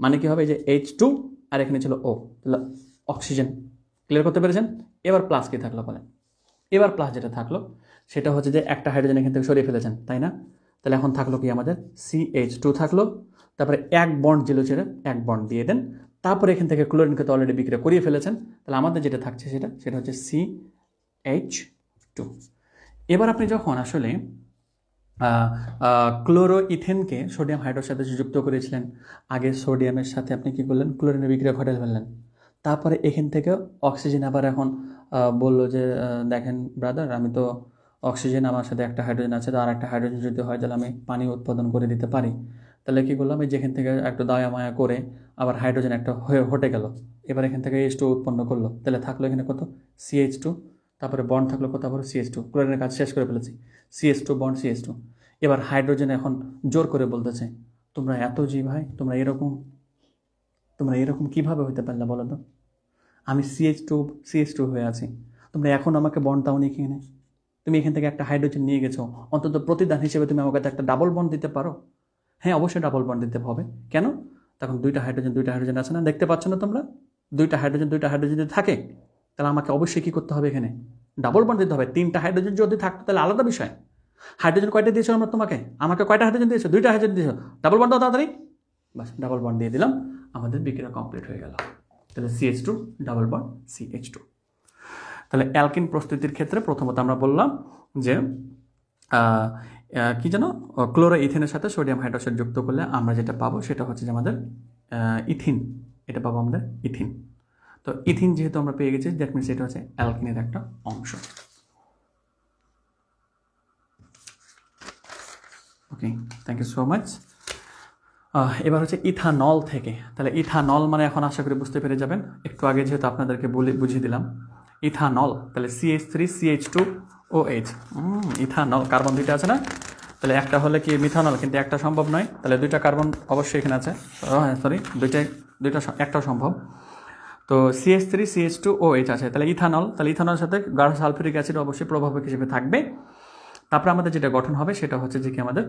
মানে কি হবে যে H2 আর এখানে ছিল O, তাহলে অক্সিজেন। ক্লিয়ার করতে পেরেছেন? এবার প্লাস কি থাকলো বলেন, এবার প্লাস যেটা থাকলো সেটা হচ্ছে যে একটা হাইড্রোজেন এখান থেকে সরিয়ে ফেলেছেন, তাই না? তাহলে এখন থাকলো কি আমাদের CH2 থাকলো, তারপরে এক বন্ড জিলো ছেড়ে এক বন্ড দিয়ে দেন, তারপরে এখান থেকে ক্লোরিনকে তো অলরেডি বিক্রিয়া করিয়ে ফেলেছেন, তাহলে আমাদের যেটা থাকছে সেটা হচ্ছে CH2। এবার আপনি যখন আসলে ক্লোরো ইথেনকে সোডিয়াম হাইড্রোর সাথে যুক্ত করেছিলেন, আগে সোডিয়ামের সাথে আপনি কি করলেন, ক্লোরিনের বিক্রিয়া ঘটাতে ফেললেন, তারপরে এখান থেকে অক্সিজেন আবার এখন বললো যে দেখেন ব্রাদার, আমি তো অক্সিজেন আমার সাথে একটা হাইড্রোজেন আছে, তো আর একটা হাইড্রোজেন যদি হয় তাহলে আমি পানি উৎপাদন করে দিতে পারি। তাহলে কী করলাম, এই যেখান থেকে একটু দায়া মায়া করে আবার হাইড্রোজেন একটা হটে গেল, এবার এখান থেকে H2 উৎপন্ন করলো, তাহলে থাকলো এখানে কত CH2, তারপরে বন্ড থাকলো কত, আবার CH2, ক্লোরিনের কাজ শেষ করে ফেলেছি, CH2 বন্ড CH2। এবার হাইড্রোজেন এখন জোর করে বলতেছে তোমরা এত জি ভাই, তোমরা এরকম কীভাবে হইতে পারলে বলো তো, আমি CH2 হয়ে আছি। তোমরা এখন আমাকে বন্ড দাওনি এখানে, তুমি এখান থেকে একটা হাইড্রোজেন নিয়ে গেছো, অন্তত প্রতিদান হিসেবে তুমি আমাকে একটা ডাবল বন্ড দিতে পারো। হ্যাঁ, অবশ্যই ডাবল বন্ড দিতে হবে। কেন? তখন দুইটা হাইড্রোজেন আছে না, দেখতে পাচ্ছ না তোমরা? দুইটা হাইড্রোজেন যদি থাকে, তাহলে আমাকে অবশ্যই কী করতে হবে, এখানে ডাবল বন্ড দিতে হবে। তিনটা হাইড্রোজেন যদি থাকতো তাহলে আলাদা বিষয়। হাইড্রোজেন কয়টা দিয়েছো আমরা তোমাকে? আমাকে কয়টা হাইড্রোজেন দিয়েছো? দুইটা হাইড্রোজেন দিয়েছো। ডাবল বন্ড দাও তাড়াতাড়ি। বাস, ডাবল বন্ড দিয়ে দিলাম, আমাদের বিক্রিয়া কমপ্লিট হয়ে গেল। তাহলে CH2 ডাবল বন্ড CH2। তাহলে অ্যালকিন প্রস্তুতির ক্ষেত্রে প্রথমত আমরা বললাম যে কি যেন, ক্লোরো ইথেনের সাথে সোডিয়াম হাইড্রোক্সাইড যুক্ত করলে আমরা যেটা পাবো সেটা হচ্ছে যে আমাদের ইথিন, এটা পাবো আমাদের ইথিন। তো ইথিন যেহেতু আমরা পেয়ে গেছি, দ্যাট মিনস এটা হচ্ছে অ্যালকিনের একটা অংশ। ওকে, থ্যাংক ইউ সো মাচ। এবার হচ্ছে ইথানল থেকে। তাহলে ইথানল মানে এখন আশা করি বুঝতে পেরে যাবেন, একটু আগে যেহেতু আপনাদেরকে বুঝিয়ে দিলাম। ইথানল তাহলে CH3CH2OH, ইথানল, কার্বন দুইটা আছে না? তাহলে একটা হলে কি মিথানল, কিন্তু একটা সম্ভব নয়, তাহলে দুইটা কার্বন অবশ্যই এখানে আছে, সরি দুইটা একটাও সম্ভব। তো CH3CH2OH আছে, তাহলে ইথানল, তাহলে ইথানলের সাথে গাঢ় সালফিউরিক অ্যাসিড অবশ্যই প্রভাবক হিসেবে থাকবে। তারপরে আমাদের যেটা গঠন হবে সেটা হচ্ছে যে কি আমাদের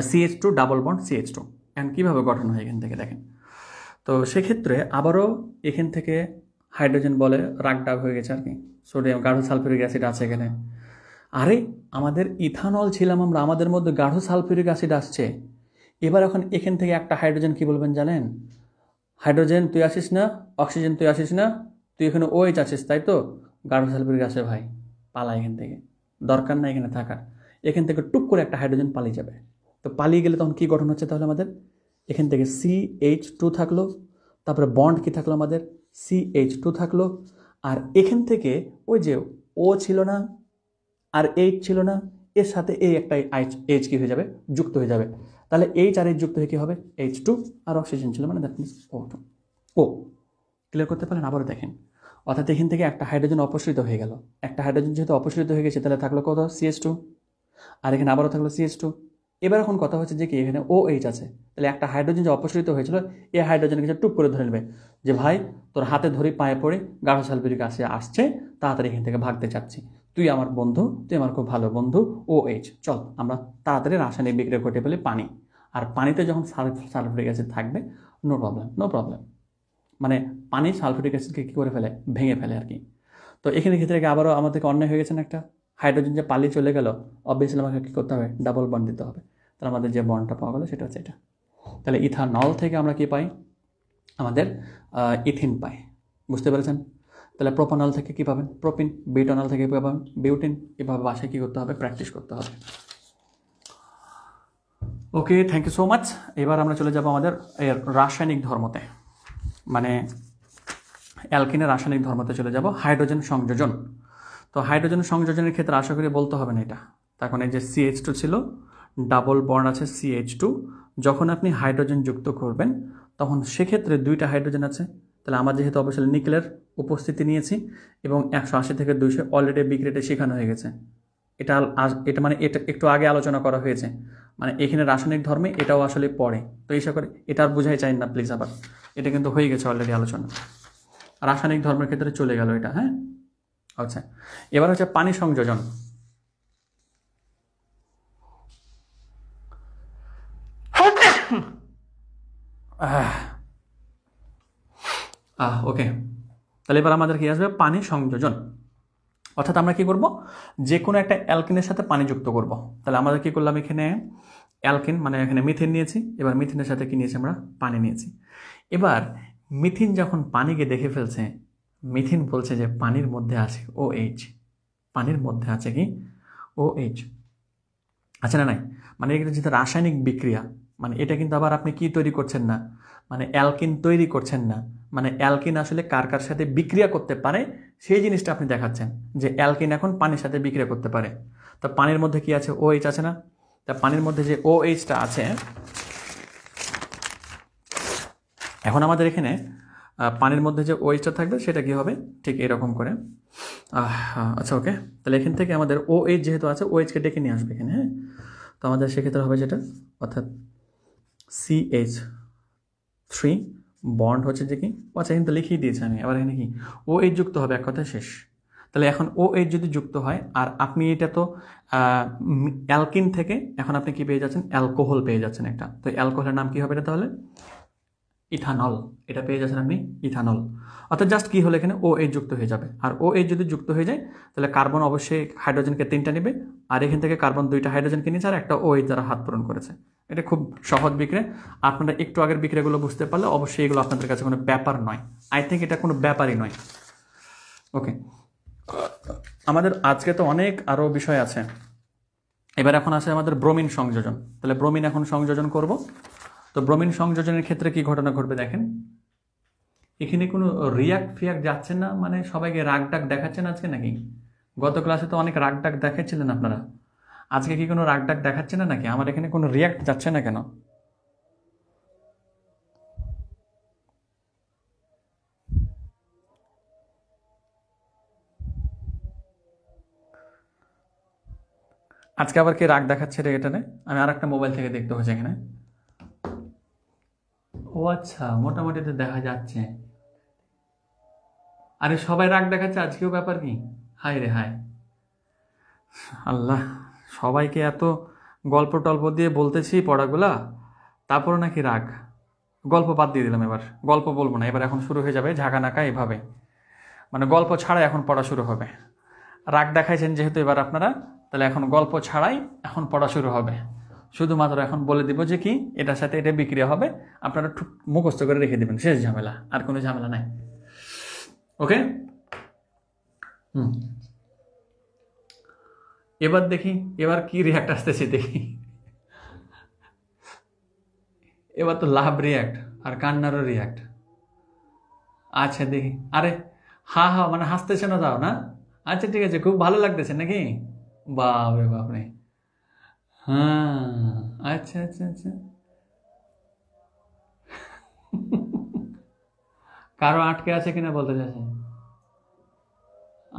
CH2 ডাবল বন্ড CH2। এখন কীভাবে গঠন হয় এখান থেকে দেখেন। তো সেক্ষেত্রে আবারও এখান থেকে হাইড্রোজেন বলে রাগ ডাগ হয়ে গেছে আর কি, সোডিয়াম গাঢ় সালফিউরিক অ্যাসিড আছে এখানে। আরে আমাদের ইথানল ছিলাম আমরা, আমাদের মধ্যে গাঢ় সালফিউরিক অ্যাসিড আসছে। এবার এখন এখান থেকে একটা হাইড্রোজেন কি বলবেন জানেন? হাইড্রোজেন তুই আসিস না, অক্সিজেন তুই আসিস না, তুই এখানে OH আছিস, তাই তো? গাঢ় সালফিউরিক আছে ভাই, পালা এখান থেকে, দরকার না এখানে থাকার। এখান থেকে টুক করে একটা হাইড্রোজেন পালিয়ে যাবে। তো পালিয়ে গেলে তখন কী গঠন হচ্ছে তাহলে আমাদের? এখান থেকে CH2 থাকলো, তারপরে বন্ড কি থাকলো আমাদের? CH2 থাকলো, আর এখান থেকে ওই যে O ছিল না আর H ছিল না, এর সাথে এই একটা H কি হয়ে যাবে? যুক্ত হয়ে যাবে। তাহলে H আর H যুক্ত হয়ে কী হবে? H2, আর অক্সিজেন ছিল মানে দ্যাট মিনস O2। ক্লিয়ার করতে পারেন? আবারও দেখেন, অর্থাৎ এখান থেকে একটা হাইড্রোজেন অপসৃত হয়ে গেল। একটা হাইড্রোজেন যেহেতু অপসৃত হয়ে গেছে, তাহলে থাকলো কত? CH2, আর এখানে আবারও থাকলো CH2। এবার এখন কথা হচ্ছে যে কি, এখানে OH আছে, তাহলে একটা হাইড্রোজেন যে অপসৃত হয়েছিল, এই হাইড্রোজেন কিছু টুক করে ধরে নেবে যে ভাই তোর হাতে ধরে পায়ে পড়ে গাঢ় সালফিউরিক অ্যাসিড আসছে, তাড়াতাড়ি এখান থেকে ভাগতে চাচ্ছি, তুই আমার বন্ধু, তুই আমার খুব ভালো বন্ধু OH, চল আমরা তাড়াতাড়ি রাসায়নিক বিক্রিয়া ঘটে ফেলি পানি। আর পানিতে যখন সালফিউরিক অ্যাসিড থাকবে, নো প্রবলেম, মানে পানি সালফিউরিক অ্যাসিডকে কী করে ফেলে? ভেঙে ফেলে আর কি। তো এখানে ক্ষেত্রে আবারও আমাদের অন্যায় হয়ে গেছে না, একটা হাইড্রোজেন যে পালিয়ে চলে গেল, অবভিয়াসলি আমাকে কী করতে হবে? ডাবল বন্ড দিতে হবে। তাহলে আমাদের যে বন্ডটা পাওয়া গেলো সেটা হচ্ছে এটা। তাহলে ইথানল থেকে আমরা কি পাই? আমাদের ইথিন পাই। বুঝতে পেরেছেন? তাহলে প্রোপানল থেকে কী পাবেন? প্রোপিন। বিউটানল থেকে কী পাবেন? বিউটিন। এভাবে বাসায় কী করতে হবে? প্র্যাকটিস করতে হবে। ওকে, থ্যাংক ইউ সো মাচ। এবার আমরা চলে যাব আমাদের রাসায়নিক ধর্মতে, মানে অ্যালকিনের রাসায়নিক ধর্মতে চলে যাব। হাইড্রোজেন সংযোজন। তো হাইড্রোজেন সংযোজনের ক্ষেত্রে আশা করি বলতে হবে না এটা। তখন এই যে CH2 ছিল, ডাবল বন্ড আছে CH2, যখন আপনি হাইড্রোজেন যুক্ত করবেন তখন সেক্ষেত্রে দুইটা হাইড্রোজেন আছে। তাহলে আমরা যেহেতু অবশ্যই নিকেলের উপস্থিতি নিয়েছি এবং 180 থেকে 200 অলরেডি বিক্রিয়াটা শেখানো হয়ে গেছে। এটা মানে এটা একটু আগে আলোচনা করা হয়েছে, মানে এখানে রাসায়নিক ধর্মে এটাও আসলে পড়ে। তো এইসব করে এটা আর বোঝাই চাই না প্লিজ, আবার এটা কিন্তু হয়ে গেছে অলরেডি আলোচনা, রাসায়নিক ধর্মের ক্ষেত্রে চলে গেল এটা। হ্যাঁ, আচ্ছা, এবার হচ্ছে পানি সংযোজন। ওকে, তাহলে এবার আমাদের কি আসবে? পানি সংযোজন। অর্থাৎ আমরা কি করব? যে কোনো একটা অ্যালকিনের সাথে পানি যুক্ত করব। তাহলে আমরা কি করলাম? এখানে অ্যালকিন মানে এখানে মিথেন নিয়েছি, এবার মিথেনের সাথে কি নিয়েছি? আমরা পানি নিয়েছি। এবার মিথেন যখন পানিকে দেখে ফেলছে, মিথেন বলছে যে পানির মধ্যে আছে OH, পানির মধ্যে আছে কি? OH আছে না নাই? মানে এটা যেটা রাসায়নিক বিক্রিয়া, মানে এটা কিন্তু আবার আপনি কি তৈরি করছেন না, মানে অ্যালকিন তৈরি করছেন না, মানে অ্যালকিন আসলে কার কার সাথে বিক্রিয়া করতে পারে সেই জিনিসটা আপনি দেখাচ্ছেন, যে অ্যালকিন এখন পানির সাথে বিক্রিয়া করতে পারে। তো পানির মধ্যে কি আছে? OH আছে না? তা পানির মধ্যে যে OH-টা আছে, এখন আমাদের এখানে পানির মধ্যে যে OH-টা থাকবে সেটা কি হবে? ঠিক এরকম করে। আচ্ছা, ওকে, তাহলে এখান থেকে আমাদের OH যেহেতু আছে, OH-কে ডেকে নিয়ে আসবে এখানে। হ্যাঁ, তো আমাদের সেক্ষেত্রে হবে যেটা, অর্থাৎ CH3 বন্ড হচ্ছে যে কি, আচ্ছা কিন্তু লিখিয়ে দিয়েছি আমি, আবার এখানে কি ও এইচ যুক্ত হবে, এক কথায় শেষ। তাহলে এখন ও এইচ যদি যুক্ত হয়, আর আপনি এটা তো অ্যালকিন থেকে এখন আপনি কি পেয়ে যাচ্ছেন, অ্যালকোহল পেয়ে যাচ্ছেন একটা। তো অ্যালকোহলের নাম কি হবে এটা তাহলে, ইথানল। এটা পেয়ে যাচ্ছেন আপনি ইথানল। অর্থাৎ জাস্ট কি হলো, এখানে ও এইচ যুক্ত হয়ে যাবে। আর ও এইচ যদি যুক্ত হয়ে যায় তাহলে কার্বন অবশ্যই হাইড্রোজেনকে 3টা নেবে, আর এখান থেকে কার্বন 2টা হাইড্রোজেনকে নিয়েছে, আর একটা ও এইচ দ্বারা হাত পূরণ করেছে। এটা খুব সহজ বিক্রিয়া। আপনারা একটু আগের বিক্রিয়াগুলো বুঝতে পারলে অবশ্যই এগুলো আপনাদের কাছে কোনো ব্যাপার নয়। আই থিঙ্ক এটা কোনো ব্যাপারই নয়। ওকে, আমাদের আজকে তো অনেক আরও বিষয় আছে। এবার এখন আছে আমাদের ব্রোমিন সংযোজন। তাহলে ব্রোমিন এখন সংযোজন করব। তো ব্রোমিন সংযোজনের ক্ষেত্রে কি ঘটনা ঘটবে দেখেন, এখানে কোনো রিয়াক্ট ফিয়াক্ট যাচ্ছে না, মানে সবাইকে রাগ ডাক দেখাচ্ছেন আজকে নাকি? গত ক্লাসে তো অনেক রাগ ডাক দেখাচ্ছিলেন আপনারা, আজকে কি কোনো রাগ ডাক দেখাচ্ছে না নাকি? আমার এখানে কোনো রিয়াক্ট যাচ্ছে না কেন? আজকে আবার কি রাগ দেখাচ্ছে রে এটানে? আমি আর একটা মোবাইল থেকে দেখতে হচ্ছে এখানে। ও আচ্ছা, মোটামুটি তো দেখা যাচ্ছে। আরে সবাই রাগ দেখাচ্ছে আজকেও, ব্যাপার কি? হায় রে হায়, আল্লাহ, সবাইকে এত গল্প টল্প দিয়ে বলতেছি পড়াগুলা, তারপরও নাকি রাগ। গল্প বাদ দিয়ে দিলাম, এবার গল্প বলবো না। এবার এখন শুরু হয়ে যাবে ঝাঁকানাকা এভাবে, মানে গল্প ছাড়াই এখন পড়া শুরু হবে। রাগ দেখাইছেন যেহেতু এবার আপনারা, তাহলে এখন গল্প ছাড়াই এখন পড়া শুরু হবে। শুধুমাত্র এখন বলে দিব যে কি এটার সাথে এটা বিক্রিয়া হবে, আপনারা মুখস্থ করে রেখে দেবেন, শেষ ঝামেলা, আর কোনো ঝামেলা নাই। ওকে, এবার দেখি এবার কি রিয়াক্ট আসতেছে দেখি। এবার তো লাভ রিয়াক্ট আর কান্নারও রিয়াক্ট। আচ্ছা দেখি, আরে হা হা মানে হাসতেছে না তাও না? আচ্ছা ঠিক আছে, খুব ভালো লাগতেছে নাকি? বাপরে বাপরে, হ্যাঁ, আচ্ছা আচ্ছা আচ্ছা। কারো আটকে আছে কিনা বলতে চাইছে?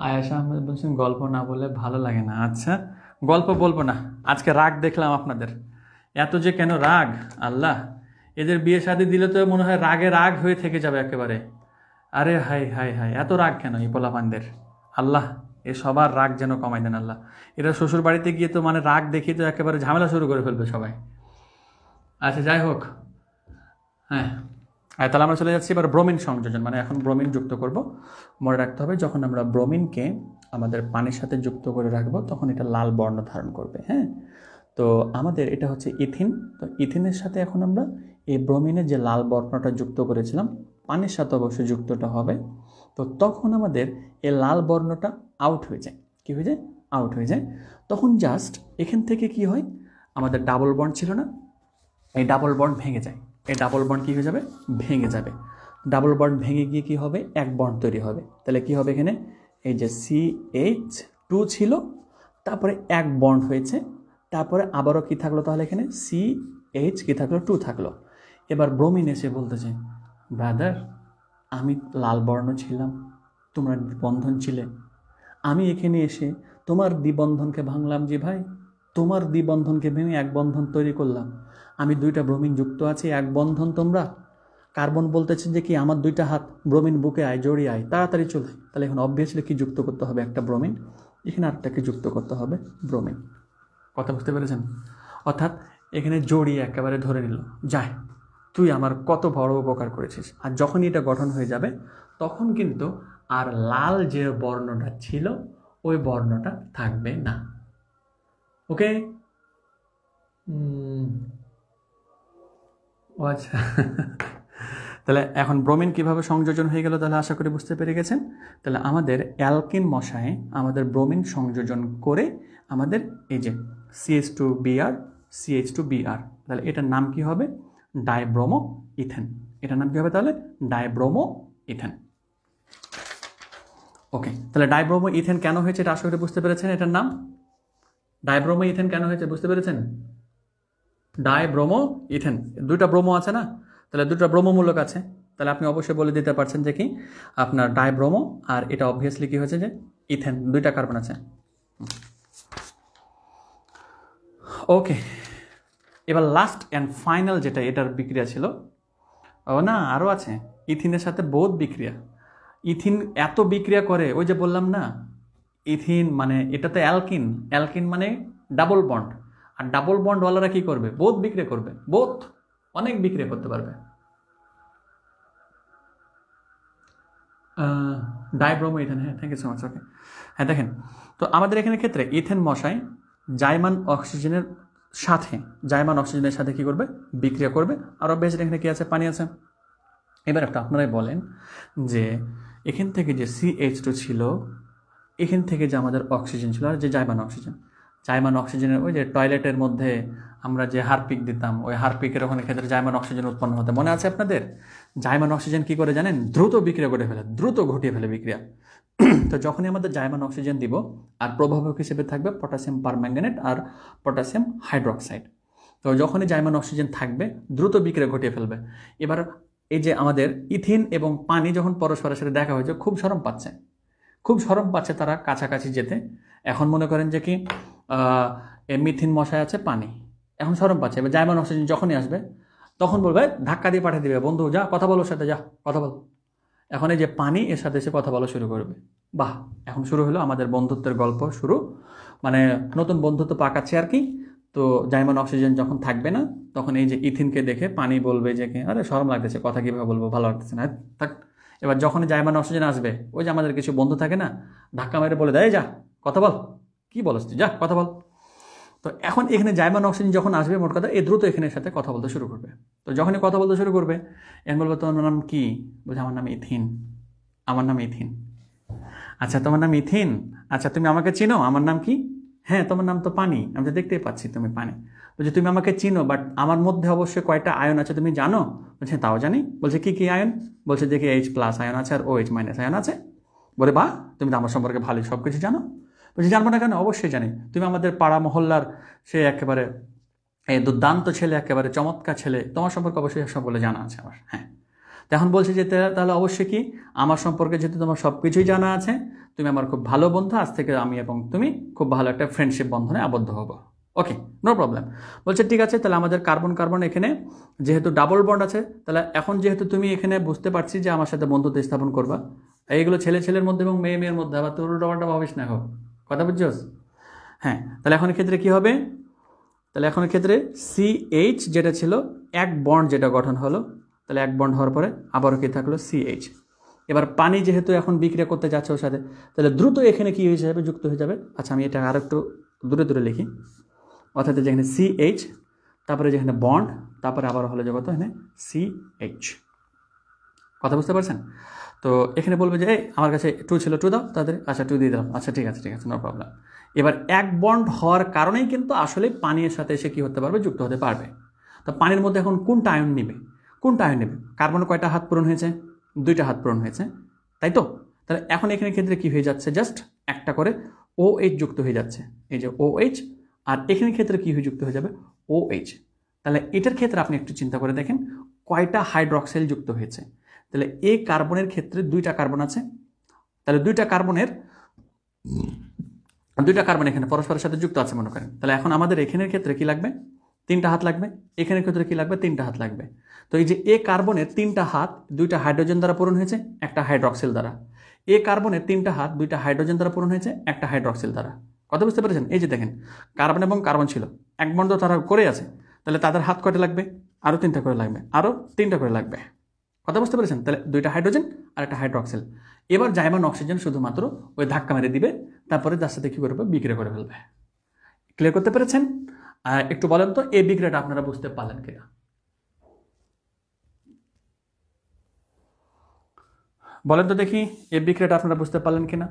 আয়েশা আহমেদ বলছেন গল্প না বলে ভালো লাগে না। আচ্ছা, গল্প বলবো না, আজকে রাগ দেখলাম আপনাদের। এত যে কেন রাগ, আল্লাহ, এদের বিয়ে শাদী দিলে তো মনে হয় রাগে রাগ হয়ে থেকে যাবে একেবারে। আরে হাই হাই হাই, এত রাগ কেন এই পোলাপানদের? আল্লাহ, এ সবার রাগ যেন কমাই দেন আল্লাহ। এরা শ্বশুর বাড়িতে গিয়ে তো মানে রাগ দেখি তো একেবারে ঝামেলা শুরু করে ফেলবে সবাই। আচ্ছা যাই হোক, হ্যাঁ, তাহলে আমরা চলে যাচ্ছি এবার ব্রোমিন সংযোজন, মানে এখন ব্রোমিন যুক্ত করব। মনে রাখতে হবে যখন আমরা ব্রোমিনকে আমাদের পানির সাথে যুক্ত করে রাখবো তখন এটা লাল বর্ণ ধারণ করবে। হ্যাঁ, তো আমাদের এটা হচ্ছে ইথিন। তো ইথিনের সাথে এখন আমরা এই ব্রোমিনের যে লাল বর্ণটা যুক্ত করেছিলাম, পানির সাথে অবশ্যই যুক্তটা হবে। তো তখন আমাদের এই লাল বর্ণটা আউট হয়ে যায়। কি হয়ে যায়? আউট হয়ে যায়। তখন জাস্ট এখান থেকে কি হয়, আমাদের ডাবল বন্ড ছিল না, এই ডাবল বন্ড ভেঙে যায়। এই ডাবল বন্ড কী হয়ে যাবে? ভেঙে যাবে। ডাবল বন্ড ভেঙে গিয়ে কি হবে? এক বন্ড তৈরি হবে। তাহলে কি হবে এখানে? এই যে CH2 ছিল, তারপরে এক বন্ড হয়েছে, তারপরে আবারও কি থাকলো তাহলে এখানে CH কি থাকলো? 2 থাকলো। এবার ব্রোমিন এসে বলতেছে, ব্রাদার, আমি লাল বর্ণ ছিলাম, তোমরা দ্বিবন্ধন ছিলে, আমি এখানে এসে তোমার দ্বিবন্ধনকে ভাঙলাম যে ভাই, তোমার দ্বিবন্ধনকে ভেঙে এক বন্ধন তৈরি করলাম। আমি 2টা ব্রোমিন যুক্ত আছে, এক বন্ধন তোমরা। কার্বন বলতেছে যে কি আমার 2টা হাত, ব্রোমিন বুকে আয়, জড়িয়ে আয়, তাড়াতাড়ি চলে। তাহলে এখন অবভিয়াসলি কি যুক্ত করতে হবে? একটা ব্রোমিন, এখানে আরেকটাকে যুক্ত করতে হবে ব্রোমিন। কথা বুঝতে পেরেছেন? অর্থাৎ এখানে জড়িয়ে একেবারে ধরে নিল, যায় তুই আমার কত বড় উপকার করেছিস। আর যখনই এটা গঠন হয়ে যাবে তখন কিন্তু আর লাল যে বর্ণটা ছিল ওই বর্ণটা থাকবে না। ওকে, ও আচ্ছা। তাহলে এখন ব্রোমিন কিভাবে সংযোজন হয়ে গেল তাহলে আশা করি বুঝতে পেরে গেছেন। তাহলে আমাদের অ্যালকিন মশায় আমাদের ব্রোমিন সংযোজন করে আমাদের এই যে CH2Br CH2Br, তাহলে এটার নাম কি হবে? Dibromoethane. এটার নাম কি হবে তাহলে? Dibromo ethane. ওকে, তাহলে ডাইব্রোমো ইথেন কেন হয়েছে এটা আশা করি বুঝতে পেরেছেন। এটার নাম ডাইব্রোমো ইথেন কেন হয়েছে বুঝতে পেরেছেন? ডাইব্রোমো ইথেন, 2টা ব্রোমো আছে না, তাহলে 2টা ব্রোমোমূলক আছে, তাহলে আপনি অবশ্যই বলে দিতে পারছেন যে কি আপনার ডাইব্রোমো, আর এটা অবভিয়াসলি কি হয়েছে যে ইথেন, 2টা কার্বন আছে। ওকে, এবার লাস্ট অ্যান্ড ফাইনাল যেটা এটার বিক্রিয়া ছিল, ও না, আরও আছে। ইথিনের সাথে বোধ বিক্রিয়া, ইথিন এত বিক্রিয়া করে, ওই যে বললাম না, ইথিন মানে এটা তো অ্যালকিন, অ্যালকিন মানে ডাবল বন্ড, আর ডাবল বন্ডওয়ালারা কি করবে, বোধ বিক্রিয়া করবে, বোধ অনেক বিক্রিয়া করতে পারবে। ডাইব্রোমো ইথেন, হ্যাঁ, থ্যাংক ইউ সো মাচ। ওকে, হ্যাঁ দেখেন, তো আমাদের এখানে ক্ষেত্রে ইথেন মশাই জাইমান অক্সিজেনের সাথে কি করবে, বিক্রিয়া করবে। আর অবভিয়াসলি এখানে কি আছে, পানি আছে। এবার একটা আপনারাই বলেন যে এখান থেকে যে CH2 ছিল, এখান থেকে যে আমাদের অক্সিজেন ছিল, আর যে জাইমান অক্সিজেনের ওই যে টয়লেটের মধ্যে আমরা যে হারপিক দিতাম, ওই হারপিকের ওখানে ক্ষেত্রে জাইমান অক্সিজেন উৎপন্ন হতে মনে আছে আপনাদের? জাইমান অক্সিজেন কি করে জানেন, দ্রুত বিক্রিয়া করে ফেলে, দ্রুত ঘটিয়ে ফেলে বিক্রিয়া। তো যখনই আমাদের জাইমান অক্সিজেন দিব, আর প্রভাবক হিসেবে থাকবে পটাশিয়াম পারম্যাঙ্গানেট আর পটাশিয়াম হাইড্রোক্সাইড। তো যখনই জাইমান অক্সিজেন থাকবে, দ্রুত বিক্রিয়া ঘটিয়ে ফেলবে। এবার এই যে আমাদের ইথিন এবং পানি যখন পরস্পরের সাথে দেখা হয়েছে, খুব সরম পাচ্ছে তারা কাছাকাছি যেতে। এখন মনে করেন যে কি মিথিন মশায় আছে পানি, এখন সরম পাচ্ছে। এবার জাইমান অক্সিজেন যখনই আসবে, তখন বলবে, ধাক্কা দিয়ে পাঠিয়ে দিবে, বন্ধু যা কথা বলো, সাথে যা কথা বল। এখন এই যে পানি এর সাথে এসে কথা বলা শুরু করবে। বাহ, এখন শুরু হলো আমাদের বন্ধুত্বের গল্প শুরু, মানে নতুন বন্ধুত্ব পাকাচ্ছে আর কি। তো জাইমান অক্সিজেন যখন থাকবে না, তখন এই যে ইথিনকে দেখে পানি বলবে যে কি, আরে শরম লাগতেছে, কথা কীভাবে বলবো, ভালো লাগতেছে না, থাক। এবার যখনই জাইমান অক্সিজেন আসবে, ওই যে আমাদের কিছু বন্ধু থাকে না, ধাক্কা মেরে বলে দেয়, যা কথা বল, কি বলস তুই, যা কথা বল। তো এখন এখানে জাইমান অক্সিজেন যখন আসবে, মোট কথা এই দ্রুত এখানে সাথে কথা বলতে শুরু করবে। তো যখনই কথা বলতে শুরু করবে, এখন বলবে, তোমার নাম কি? বলছে, আমার নাম ইথিন। আচ্ছা, তোমার নাম ইথিন, আচ্ছা তুমি আমাকে চিনো, আমার নাম কি? হ্যাঁ, তোমার নাম তো পানি, আমি তো দেখতেই পাচ্ছি তুমি পানি। বলছে, তুমি আমাকে চিনো, বাট আমার মধ্যে অবশ্যই কয়টা আয়ন আছে তুমি জানো? বলছে, তাও জানি। বলছে, কি কি আয়ন? বলছে, দেখি H+ আয়ন আছে আর OH- আয়ন আছে। বলে, বাহ, তুমি তো আমার সম্পর্কে ভালোই সব কিছু জানো। বলছি, জানবো না কেন, অবশ্যই জানি। তুমি আমাদের পাড়া মহল্লার সে একেবারে দুর্দান্ত ছেলে, একেবারে চমৎকার ছেলে, তোমার সম্পর্কে অবশ্যই সব বলে জানা আছে আমার। হ্যাঁ, এখন বলছে যে তাহলে অবশ্যই কি, আমার সম্পর্কে যেহেতু তোমার সব কিছুই জানা আছে, তুমি আমার খুব ভালো বন্ধু, আজ থেকে আমি এবং তুমি খুব ভালো একটা ফ্রেন্ডশিপ বন্ধনে আবদ্ধ হবো। ওকে, নো প্রবলেম। বলছে, ঠিক আছে, তাহলে আমাদের কার্বন কার্বন এখানে যেহেতু ডাবল বন্ড আছে, তাহলে এখন যেহেতু তুমি এখানে বুঝতে পারছি যে আমার সাথে বন্ধুত্ব স্থাপন করবা, এইগুলো ছেলে ছেলের মধ্যে এবং মেয়ে মেয়ের মধ্যে, আবার তোর উল্টোপাল্টা ভাবিস না, হোক কথা বুঝছস? হ্যাঁ, তাহলে এখন ক্ষেত্রে কি হবে, তাহলে এখন ক্ষেত্রে CH যেটা ছিল, এক বন্ড যেটা গঠন হলো, তাহলে এক বন্ড হওয়ার পরে আবারও কি থাকলো CH। এবার পানি যেহেতু এখন বিক্রিয়া করতে যাচ্ছে ওর সাথে, তাহলে দ্রুত এখানে কি হয়ে যাবে, যুক্ত হয়ে যাবে। আচ্ছা, আমি এটা আর একটু দূরে দূরে লিখি, অর্থাৎ যেখানে CH, তারপরে যেখানে বন্ড, তারপরে আবার হলো যে কত, এখানে CH। কথা বুঝতে পারছেন? তো এখানে বলবে যে, এই আমার কাছে 2 ছিল, 2 দাও তাদের। আচ্ছা, 2 দিয়ে দিলাম। আচ্ছা, ঠিক আছে, নো প্রবলেম। এবার এক বন্ড হওয়ার কারণেই কিন্তু আসলে পানির সাথে এসে কি হতে পারবে, যুক্ত হতে পারবে। তো পানির মধ্যে এখন কোনটা আয়ন নেবে? কার্বনের কয়টা হাত পূরণ হয়েছে? 2টা হাত পূরণ হয়েছে, তাই তো? তাহলে এখন এখানে ক্ষেত্রে কি হয়ে যাচ্ছে, জাস্ট একটা করে OH যুক্ত হয়ে যাচ্ছে, এই যে OH। আর এখানে ক্ষেত্রে কি হয়ে যুক্ত হয়ে যাবে, OH। তাহলে এটার ক্ষেত্রে আপনি একটু চিন্তা করে দেখেন, কয়টা হাইড্রক্সাইল যুক্ত হয়েছে। তাহলে এই কার্বনের ক্ষেত্রে 2টা কার্বন আছে, তাহলে 2টা কার্বন এখানে পরস্পরের সাথে যুক্ত আছে মনে করেন। তাহলে এখন আমাদের এখানের ক্ষেত্রে কি লাগবে, 3টা হাত লাগবে। এখানের ক্ষেত্রে কি লাগবে, 3টা হাত লাগবে। তো এই যে কার্বনের 3টা হাত 2টা হাইড্রোজেন দ্বারা পূরণ হয়েছে, একটা হাইড্রক্সিল দ্বারা। কার্বনের 3টা হাত 2টা হাইড্রোজেন দ্বারা পূরণ হয়েছে, একটা হাইড্রক্সিল দ্বারা। কথা বুঝতে পেরেছেন? এই যে দেখেন, কার্বন এবং কার্বন ছিল, এক বন্ধ তারা করে আছে, তাহলে তাদের হাত কয়টা লাগবে, আরও 3টা করে লাগবে, আরও 3টা করে লাগবে। কথা বুঝতে পেরেছেন? তাহলে 2টা হাইড্রোজেন আর একটা হাইড্রক্সিল। এবার জাইমান অক্সিজেন শুধুমাত্র ওই ধাক্কা মেরে দিবে, তারপরে তার সাথে কি করবে, বিক্রিয়া করে ফেলবে। ক্লিয়ার করতে পেরেছেন? একটু বলেন তো, এই বিক্রিয়াটা আপনারা বুঝতে পারলেন কিনা? বলেন তো দেখি, এই বিক্রিয়াটা আপনারা বুঝতে পারলেন কিনা?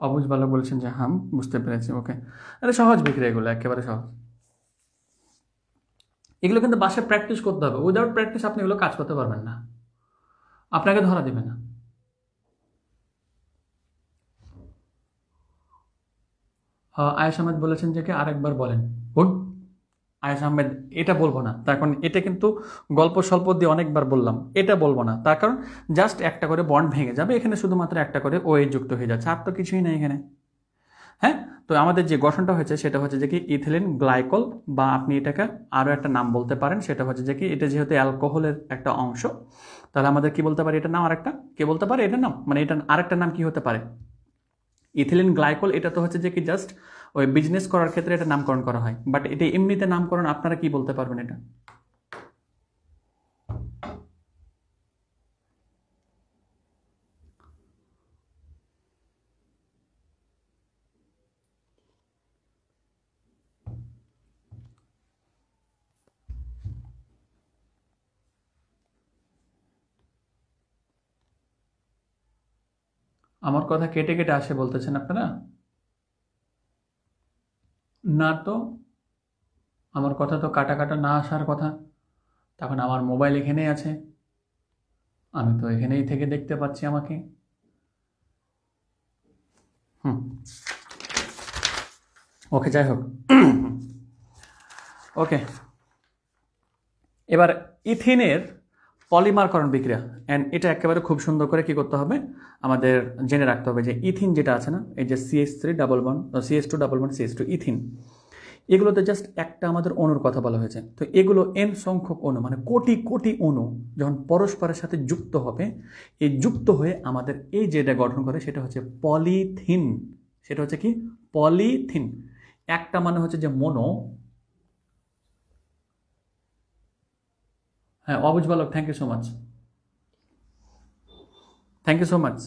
অবুঝ বালক বলছেন যে হ্যাঁ, বুঝতে পেরেছি। ওকে, আরে সহজ বিক্রিয়া, এগুলো একেবারে সহজ। এগুলো কিন্তু বাসায় প্র্যাকটিস করতে হবে, উইদাউট প্র্যাকটিস আপনি এগুলো কাজ করতে পারবেন না, আপনাকে ধরা দেবে না। আয়েশ আহমেদ বলেছেন যে আরেকবার বলেন। গুড, আয়েশ আহমেদ, এটা বলবো না, তার কারণ এটা কিন্তু গল্প স্বল্প দিয়ে অনেকবার বললাম, এটা বলবো না, তার কারণ জাস্ট একটা করে বন্ড ভেঙে যাবে, এখানে শুধুমাত্র একটা করে ও এ যুক্ত হয়ে যাচ্ছে, আর তো কিছুই নেই এখানে। হ্যাঁ, তো আমাদের যে গঠনটা হয়েছে সেটা হচ্ছে যে কি ইথিলিন গ্লাইকল, বা আপনি এটাকে আরও একটা নাম বলতে পারেন, সেটা হচ্ছে যে কি এটা যেহেতু অ্যালকোহলের একটা অংশ, তাহলে আমাদের কি বলতে পারি, এটার নাম আরেকটা, কে বলতে পারে এটার নাম, মানে এটার আরেকটা নাম কি হতে পারে, ইথিলিন গ্লাইকল। এটা তো হচ্ছে যে কি জাস্ট ওই বিজনেস করার ক্ষেত্রে এটা নামকরণ করা হয়, বাট এটা এমনিতে নামকরণ আপনারা কি বলতে পারবেন এটা? আমার কথা কেটে কেটে আসে বলতেছেন আপনারা? না তো, আমার কথা তো কাটা কাটা না আসার কথা, তখন আমার মোবাইল এখানেই আছে, আমি তো এখানেই থেকে দেখতে পাচ্ছি আমাকে। হুম, ওকে, যাই হোক। ওকে, এবার ইথিনের পলিমারকরণ বিক্রিয়া, অ্যান্ড এটা একেবারে খুব সুন্দর করে কি করতে হবে, আমাদের জেনে রাখতে হবে যে ইথিন যেটা আছে না, এই যে CH3 double bond, CH2 double bond CH2, ethyne, এগুলোতে জাস্ট একটা আমাদের অণুর কথা বলা হয়েছে। তো এগুলো এন সংখ্যক অণু, মানে কোটি কোটি অণু যখন পরস্পরের সাথে যুক্ত হবে, এই যুক্ত হয়ে আমাদের এই যেটা গঠন করে সেটা হচ্ছে পলিথিন। সেটা হচ্ছে কি পলিথিন। একটা মানে হচ্ছে যে মনো, হ্যাঁ অবুজ বালক, thank you so much, thank you so much.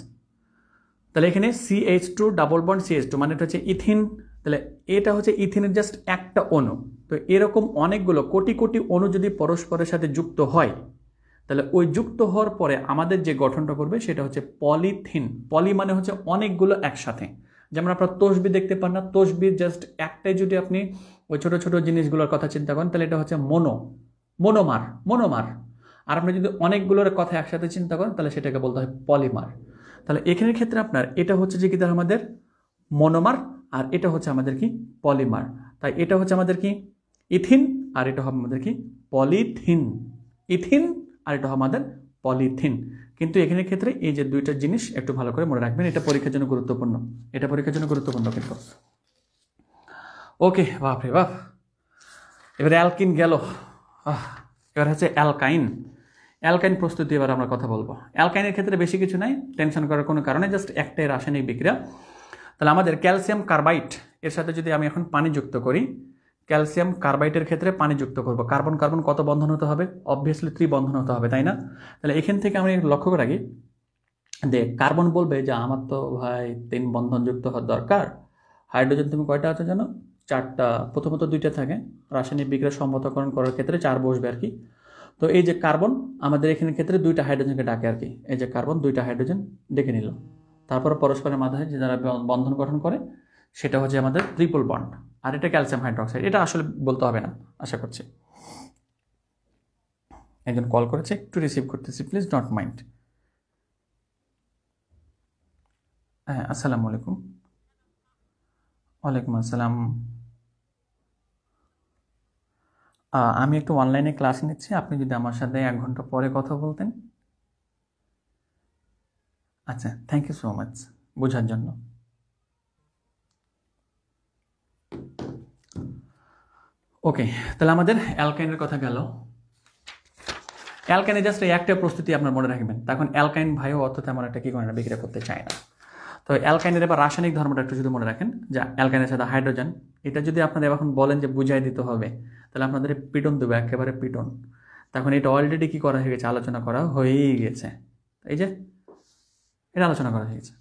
তাহলে এখানে CH2 ডাবল বন্ড CH2 মানে এটা হচ্ছে ইথিন, তাহলে এটা হচ্ছে ইথিনের জাস্ট একটা অণু। তো এরকম অনেকগুলো কোটি কোটি অণু যদি পরস্পরের সাথে যুক্ত হয়, তাহলে ওই যুক্ত হওয়ার পরে আমাদের যে গঠনটা করবে সেটা হচ্ছে পলিথিন। পলি মানে হচ্ছে অনেকগুলো একসাথে, যেমন আপনার তসবি দেখতে পান না, তসবির জাস্ট একটাই যদি আপনি ওই ছোট ছোট জিনিসগুলোর কথা চিন্তা করেন, তাহলে এটা হচ্ছে মনোমার, মনোমার। আর আপনি যদি অনেকগুলোর কথা একসাথে চিন্তা করেন, তাহলে সেটাকে বলতে হয় পলিমার। তাহলে এখানের ক্ষেত্রে আপনার এটা হচ্ছে যে কি আমাদের মনোমার, আর এটা হচ্ছে আমাদের কি পলিমার। তাই এটা হচ্ছে আমাদের কি ইথিন, আর এটা হবে আমাদের কি পলিথিন। ইথিন আর এটা হবে আমাদের পলিথিন। কিন্তু এখানের ক্ষেত্রে এই যে দুইটা জিনিস একটু ভালো করে মনে রাখবেন, এটা পরীক্ষার জন্য গুরুত্বপূর্ণ, এটা পরীক্ষার জন্য গুরুত্বপূর্ণ কিন্তু। ওকে, বাপ রে বাপ। এবারে অ্যালকিন গেল, এবার হচ্ছে অ্যালকাইন। অ্যালকাইন প্রস্তুতি এবার আমরা কথা বলবো। অ্যালকাইনের ক্ষেত্রে বেশি কিছু নাই, টেনশন করার কোনো কারণে, জাস্ট একটাই রাসায়নিক বিক্রিয়া। তাহলে আমাদের ক্যালসিয়াম কার্বাইড এর সাথে যদি আমি এখন পানি যুক্ত করি, ক্যালসিয়াম কার্বাইডের ক্ষেত্রে পানি যুক্ত করব, কার্বন কার্বন কত বন্ধন হতে হবে, অবভিয়াসলি 3 বন্ধন হতে হবে, তাই না? তাহলে এখান থেকে আমি লক্ষ্য করে রাখি যে কার্বন বলবে যে আমার তো ভাই 3 বন্ধন যুক্ত হওয়ার দরকার। হাইড্রোজেন তুমি কয়টা আছে জানো? 4টা। প্রথমত 2টা থাকে, রাসায়নিক বিক্রিয়া সম্মতকরণ করার ক্ষেত্রে 4 বসবে আর কি। তো এই যে কার্বন আমাদের এখানে ক্ষেত্রে 2টা হাইড্রোজেনকে ডাকে আর কি, এই যে কার্বন 2টা হাইড্রোজেন ডেকে নিল, তারপর পরস্পরের মাঝে যে যারা বন্ধন গঠন করে সেটা হচ্ছে আমাদের ট্রিপল বন্ড। আর এটা ক্যালসিয়াম হাইড্রোক্সাইড, এটা আসলে বলতে হবে না আশা করছি। একজন কল করেছে, একটু রিসিভ করতেছি, প্লিজ নট মাইন্ড। হ্যাঁ, আসসালামু আলাইকুম। ওয়ালাইকুম আসসালাম। আমি একটু অনলাইনে ক্লাস নিচ্ছি, আপনি যদি আমার সাথে 1 ঘন্টা পরে কথা বলতেন। আচ্ছা, থ্যাংক ইউ সো মাচ বোঝার জন্য। ওকে, তাহলে আমাদের অ্যালকাইনের কথা গেল। অ্যালকাইনে জাস্ট এই একটা প্রস্তুতি আপনার মনে রাখবেন, তখন অ্যালকাইন ভাইও অর্থ তেমন একটা কি করে না, বিক্রিয়া করতে চায় না। তো অ্যালকাইনের এবার রাসায়নিক ধর্মটা একটু যদি মনে রাখেন, যে অ্যালকাইনের সাথে হাইড্রোজেন, এটা যদি আপনাদের এখন বলেন যে বুঝাই দিতে হবে, তাহলে আপনাদের পিটন দেবে, একেবারে পিটন। তখন এটা অলরেডি কি করা হয়ে গেছে, আলোচনা করা হয়েই গেছে, এই যে এটা আলোচনা করা হয়ে গেছে।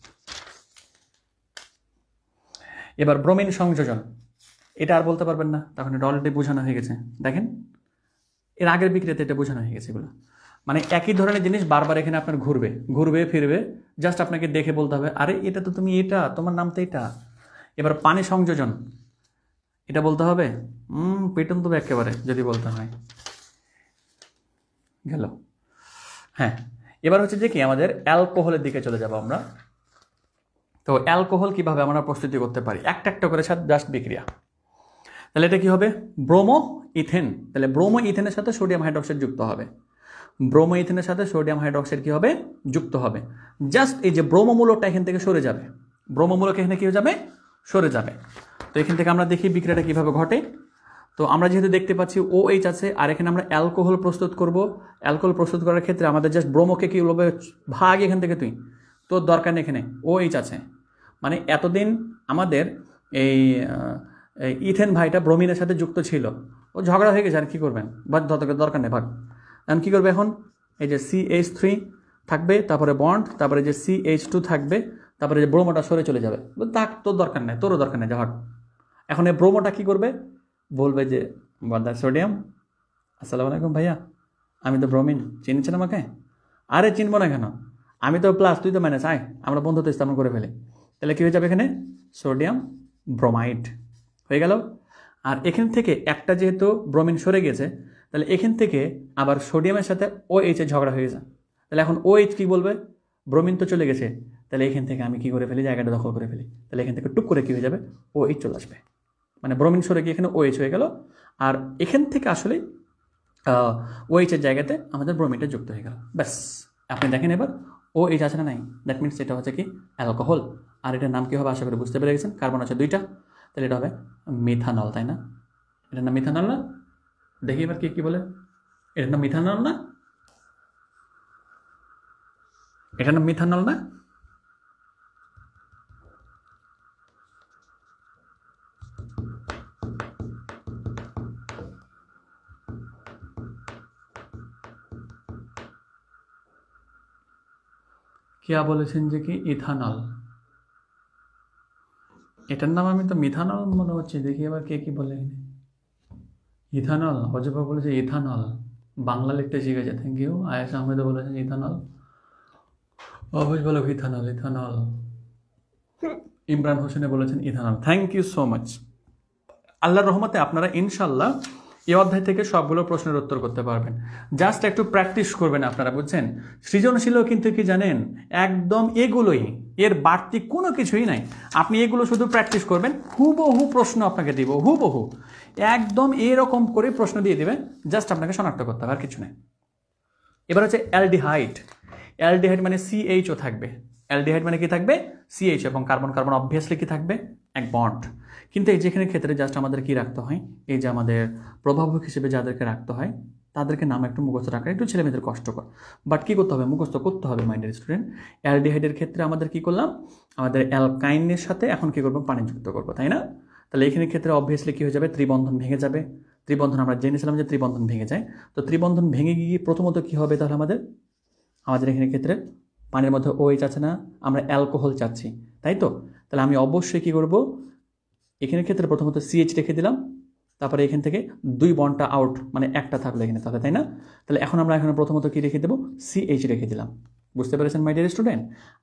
এবার ব্রোমিন সংযোজন, এটা আর বলতে পারবেন না, তখন এটা অলরেডি বোঝানো হয়ে গেছে। দেখেন এর আগের বিক্রিয়াতে এটা বোঝানো হয়ে গেছে। এগুলো মানে একই ধরনের জিনিস বারবার এখানে আপনার ঘুরবে ঘুরবে ফিরবে, জাস্ট আপনাকে দেখে বলতে হবে আরে এটা তো তুমি, এটা তোমার নাম তো এটা। এবার পানি সংযোজন, এটা বলতে হবে, পেটন তো একেবারে যদি বলতে হয় গেল। হ্যাঁ, এবার হচ্ছে যে কি আমাদের অ্যালকোহলের দিকে চলে যাব আমরা। তো অ্যালকোহল কিভাবে আমরা প্রস্তুতি করতে পারি, একটা একটা করে জাস্ট বিক্রিয়া। তাহলে এটা কি হবে? Bromo ethane. তাহলে ব্রোমো ইথেনের সাথে সোডিয়াম হাইড্রোক্সাইড যুক্ত হবে। ব্রোমো ইথেনের সাথে সোডিয়াম হাইড্রোক্সাইড কি হবে? যুক্ত হবে। জাস্ট এই যে ব্রোমোমূলকটা এখান থেকে সরে যাবে, ব্রোমোমূলক এখানে কি হয়ে যাবে? সরে যাবে। তো এখান থেকে আমরা দেখি বিক্রিয়াটা কিভাবে ঘটে। তো আমরা যেহেতু দেখতে পাচ্ছি OH আছে, আর এখানে আমরা অ্যালকোহল প্রস্তুত করব। অ্যালকোহল প্রস্তুত করার ক্ষেত্রে আমাদের জাস্ট ব্রোমোকে কি বলবে? ভাগ এখান থেকে, তুই তোর দরকার নেই, এখানে OH আছে। মানে এতদিন আমাদের এই ইথেন ভাইটা ব্রোমিনের সাথে যুক্ত ছিল, ও ঝগড়া হয়ে গেছে, আর কী করবেন? বা দরকার নেই, ভাগ। এখন কী করবে? এখন এই যে CH3 থাকবে, তারপরে বন্ড, তারপরে যে CH2 থাকবে, তারপরে যে ব্রোমোটা সরে চলে যাবে। তাক তোর দরকার নেই, তোরও দরকার নেই, যা ভাগ। এখন এই ব্রোমোটা কী করবে? বলবে যে বাদার সোডিয়াম, আসসালামু আলাইকুম ভাইয়া, আমি তো ব্রোমিন, চিনছেন আমাকে? আরে চিনবো না কেন, আমি তো প্লাস, তুই তো মাইনাস, আয় আমরা বন্ধুত্ব স্থাপন করে ফেলি। তাহলে কী হয়ে যাবে? এখানে সোডিয়াম ব্রোমাইড হয়ে গেল। আর এখান থেকে একটা যেহেতু ব্রোমিন সরে গেছে, তাহলে এখান থেকে আবার সোডিয়ামের সাথে OH এর ঝগড়া হয়ে যায়। তাহলে এখন OH কী বলবে? ব্রোমিন তো চলে গেছে, তাহলে এখান থেকে আমি কী করে ফেলি? জায়গাটা দখল করে ফেলি। তাহলে এখান থেকে টুক করে কী হয়ে যাবে? OH চলে আসবে। মানে ব্রোমিন সরে গিয়ে এখানে OH হয়ে গেল, আর এখান থেকে আসলে OH এর জায়গাতে আমাদের ব্রোমিনটা যুক্ত হয়ে গেল। ব্যাস, আপনি দেখেন এবার OH আছে না নাই? দ্যাট মিনস এটা হচ্ছে কি? অ্যালকোহল। আর এটার নাম কী হবে? আশা করি বুঝতে পেরে গেছেন। কার্বন আছে 2টা, তাহলে এটা হবে মিথানল, তাই না? এটার নাম মিথানল না? দেখি এবার কি বলে। এটার নাম মিথানল না? এটার নাম মিথানল না? क्या বলেছেন যে কি? ইথানল। এটার নাম আমি তো মিথানল মনে হচ্ছে। দেখি এবার কে কি বলে। ইথানল, অজবা বলেছে ইথানল, বাংলা লিখতে শিখেছে। Thank you. আয়েশা আহমেদও বলেছেন ইথানল। অবশ্যই বলো ইথানল, ইথানল। ইমরান হোসেনে বলেছেন ethanol. Thank you so much. আল্লাহর রহমতে আপনারা ইনশাল্লাহ এই অধ্যায় থেকে সবগুলো প্রশ্নের উত্তর করতে পারবেন। জাস্ট একটু প্র্যাকটিস করবেন আপনারা, বুঝছেন? সৃজনশীলও কিন্তু কি জানেন, একদম এগুলোই, এর বাড়তি কোনো কিছুই নাই। আপনি এগুলো শুধু প্র্যাকটিস করবেন, হুবহু প্রশ্ন আপনাকে দিব, হুবহু একদম এরকম করে প্রশ্ন দিয়ে দেবে, জাস্ট আপনাকে শনাক্ত করতে হবে, আর কিছু নেই। এবার হচ্ছে অ্যালডিহাইড। অ্যালডিহাইড মানে CHO থাকবে। অ্যালডিহাইড মানে কি থাকবে? CH, এবং কার্বন কার্বন অবভিয়াসলি কি থাকবে? এক বন্ড। কিন্তু এই যেখানে ক্ষেত্রে জাস্ট আমাদের কি রাখতে হয়, এই যে আমাদের প্রভাবক হিসেবে যাদেরকে রাখতে হয় তাদেরকে নাম একটু মুখস্থ রাখা একটু ছেলেমেয়েদের কষ্টকর, বাট কি করতে হবে? মুখস্থ করতে হবে মাই ডিয়ার স্টুডেন্ট। অ্যালডিহাইডের ক্ষেত্রে আমাদের কি করলাম? আমাদের অ্যালকাইনের সাথে এখন কি করবো? পানি যুক্ত করবো, তাই না? তাহলে এখানে ক্ষেত্রে অবভিয়াসলি কি হয়ে যাবে? ত্রিবন্ধন ভেঙে যাবে। ত্রিবন্ধন আমরা জেনেছিলাম যে ত্রিবন্ধন ভেঙে যায়। তো ত্রিবন্ধন ভেঙে গিয়ে প্রথমত কি হবে? তাহলে আমাদের এখানে ক্ষেত্রে পানির মধ্যে OH আছে না, আমরা অ্যালকোহল চাচ্ছি, তাই তো? তাহলে আমি অবশ্যই কি করব? এখানে ক্ষেত্রে প্রথমত CH রেখে দিলাম, তারপরে এখান থেকে 2 বন্ডটা আউট, মানে একটা থাকলো এখানে, তাহলে তাই না? তাহলে এখন আমরা এখানে প্রথমত কি রেখে দেবো? CH রেখে দিলাম। বুঝতে পেরেছেন মাই ডিয়ার স্টুডেন্ট?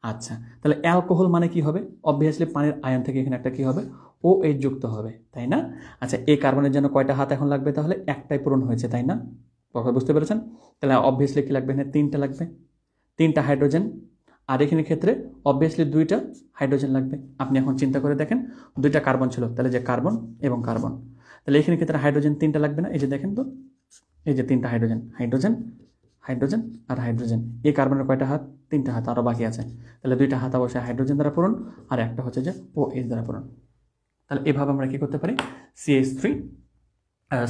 আচ্ছা, তাহলে অ্যালকোহল মানে কি হবে? অবভিয়াসলি পানির আয়ন থেকে এখানে একটা কি হবে? OH যুক্ত হবে, তাই না? আচ্ছা, এই কার্বনের জন্য কয়টা হাত এখন লাগবে? তাহলে একটাই পূরণ হয়েছে, তাই না? বুঝতে পেরেছেন? তাহলে অবভিয়াসলি কি লাগবে? এখানে 3টা লাগবে, 3টা হাইড্রোজেন। আর এখানে ক্ষেত্রে অবভিয়াসলি 2টা হাইড্রোজেন লাগবে। আপনি এখন চিন্তা করে দেখেন, 2টা কার্বন ছিল, তাহলে যে কার্বন এবং কার্বন, তাহলে এখানে ক্ষেত্রে হাইড্রোজেন 3টা লাগবে না? এই যে দেখেন তো, এই যে 3টা হাইড্রোজেন, হাইড্রোজেন, হাইড্রোজেন আর হাইড্রোজেন। এই কার্বনের কয়টা হাত? 3টা হাত, আরও বাকি আছে। তাহলে 2টা হাত অবশ্যই হাইড্রোজেন দ্বারা পূরণ, আর একটা হচ্ছে যে OH দ্বারা পূরণ। তাহলে এভাবে আমরা কি করতে পারি?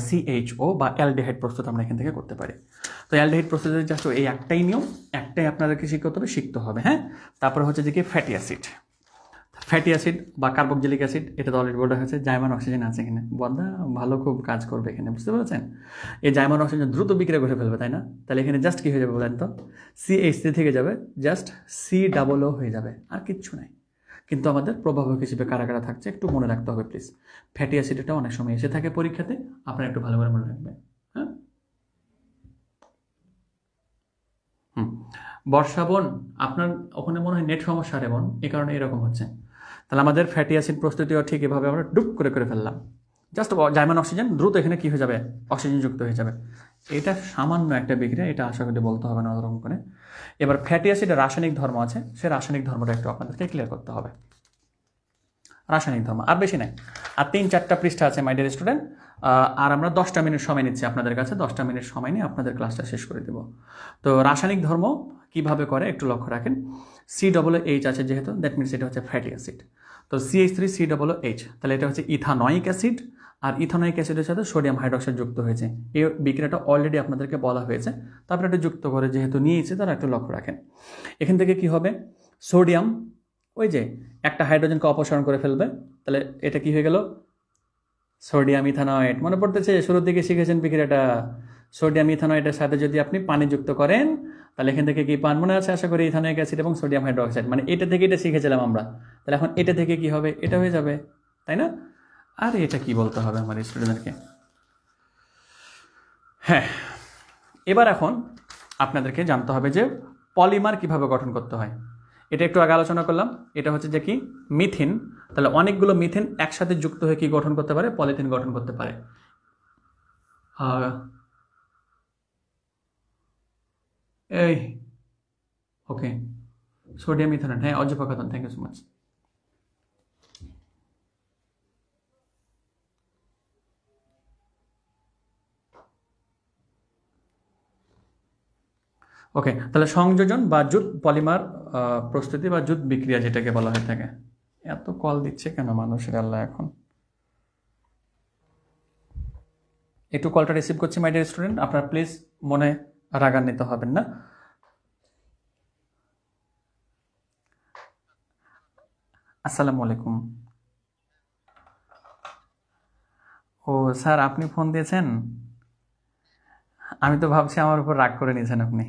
CHO বা অ্যালডিহাইড প্রস্তুত আমরা এখান থেকে করতে পারি। তো অ্যালডিহাইড প্রস্তুতের জাস্ট এই একটাই নিয়ম, একটাই আপনাদেরকে শিখতে হবে, হ্যাঁ। তারপরে হচ্ছে যে কি? Fatty acid. ফ্যাটি অ্যাসিড বা কার্বক্সিলিক অ্যাসিড, এটা তো অলরেডি বলা হয়েছে। জাইমান অক্সিজেন আছে এখানে, বদা ভালো খুব কাজ করবে এখানে, বুঝতে পেরেছেন? এই জাইমান অক্সিজেন দ্রুত বিক্রিয়া করে ফেলবে, তাই না? তাহলে এখানে জাস্ট কি হয়ে যাবে বলেন তো? CH3 থেকে যাবে জাস্ট COO হয়ে যাবে, আর কিচ্ছু নাই। কিন্তু আমাদের প্রভাবক হিসেবে কারা কারা থাকছে একটু মনে রাখতে হবে প্লিজ। ফ্যাটি অ্যাসিড এটা অনেক সময় এসে থাকে পরীক্ষাতে, আপনারা একটু ভালো করে মনে রাখবেন, হ্যাঁ। বর্ষা বোন, আপনার ওখানে মনে হয় নেট সমস্যা রে বোন, এই কারণে এরকম হচ্ছে। তাহলে আমাদের ফ্যাটি অ্যাসিড প্রস্তুতিও ঠিক এভাবে আমরা ডুব করে ফেললাম। জাস্ট জাইমান অক্সিজেন দ্রুত এখানে কি হয়ে যাবে? অক্সিজেন যুক্ত হয়ে যাবে। এটা সামান্য একটা বিক্রিয়া, এটা আশা করি বলতে হবে না ওরকম করে। এবার ফ্যাটি অ্যাসিডের রাসায়নিক ধর্ম আছে, সে রাসায়নিক ধর্মটা একটু আপনাদেরকে ক্লিয়ার করতে হবে। রাসায়নিক ধর্ম আর বেশি নাই, আর 3-4টা পৃষ্ঠা আছে মাই ডিয়ার স্টুডেন্ট। আর আমরা 10টা মিনিট সময় নিচ্ছি আপনাদের কাছে, 10টা মিনিট সময় নিয়ে আপনাদের ক্লাসটা শেষ করে দেব। তো রাসায়নিক ধর্ম কিভাবে করে একটু লক্ষ্য রাখেন। COOH আছে যেহেতু, দ্যাট মিনস এটা হচ্ছে ফ্যাটি অ্যাসিড। তো CH3COOH, তাহলে এটা হচ্ছে ইথানয়িক অ্যাসিড, আর ইথানয়িক অ্যাসিডের সাথে সোডিয়াম হাইড্রোক্সাইড যুক্ত হয়েছে। এই বিক্রিয়াটা অলরেডি আপনাদেরকে বলা হয়েছে, তারপরে এটা যুক্ত করে যেহেতু নিয়েছে তারা একটু লক্ষ্য রাখেন। এখান থেকে কি হবে, সোডিয়াম ওই যে একটা হাইড্রোজেনকে অপসারণ করে ফেলবে, তাহলে এটা কি হয়ে গেল, সোডিয়াম ইথানয়েড। মনে পড়তেছে শুরুর দিকে শিখেছেন বিক্রিয়াটা। সোডিয়াম ইথানয়েডের সাথে যদি আপনি পানি যুক্ত করেন তাহলে এখান থেকে কি পান, মনে আছে আশা করি, ইথানোয়িক অ্যাসিড এবং সোডিয়াম হাইড্রোক্সাইড, মানে এটা থেকে এটা শিখেছিলাম আমরা। তাহলে এখন এটা থেকে কি হবে, এটা হয়ে যাবে, তাই না? আর এটা কি বলতে হবে আমার স্টুডেন্টদেরকে? হ্যাঁ, এবার এখন আপনাদেরকে জানতে হবে যে পলিমার কিভাবে গঠন করতে হয়। এটা একটু আগে আলোচনা করলাম, এটা হচ্ছে যে কি মিথিন। তাহলে অনেকগুলো মিথেন একসাথে যুক্ত হয়ে কি গঠন করতে পারে, পলিথিন গঠন করতে পারে। এই ওকে, সোডিয়াম ইথানয়েড, হ্যাঁ Ajapa Khatun, thank you so much. Okay, তাহলে সংযোজন বা জুট পলিমার প্রস্তুতি বা জুট বিক্রিয়া যেটাকে বলা হয়ে থাকে। এত কল দিচ্ছে কেন মানুষের আল্লাহ, এখন একটু কলটা রিসিভ করছি মাই ডিয়ার স্টুডেন্ট, আপনারা প্লিজ মনে রাগান্বিত হবেন না। আসসালামু আলাইকুম। ও স্যার, আপনি ফোন দিয়েছেন? আমি তো ভাবছি আমার উপর রাগ করে নিয়েছেন আপনি।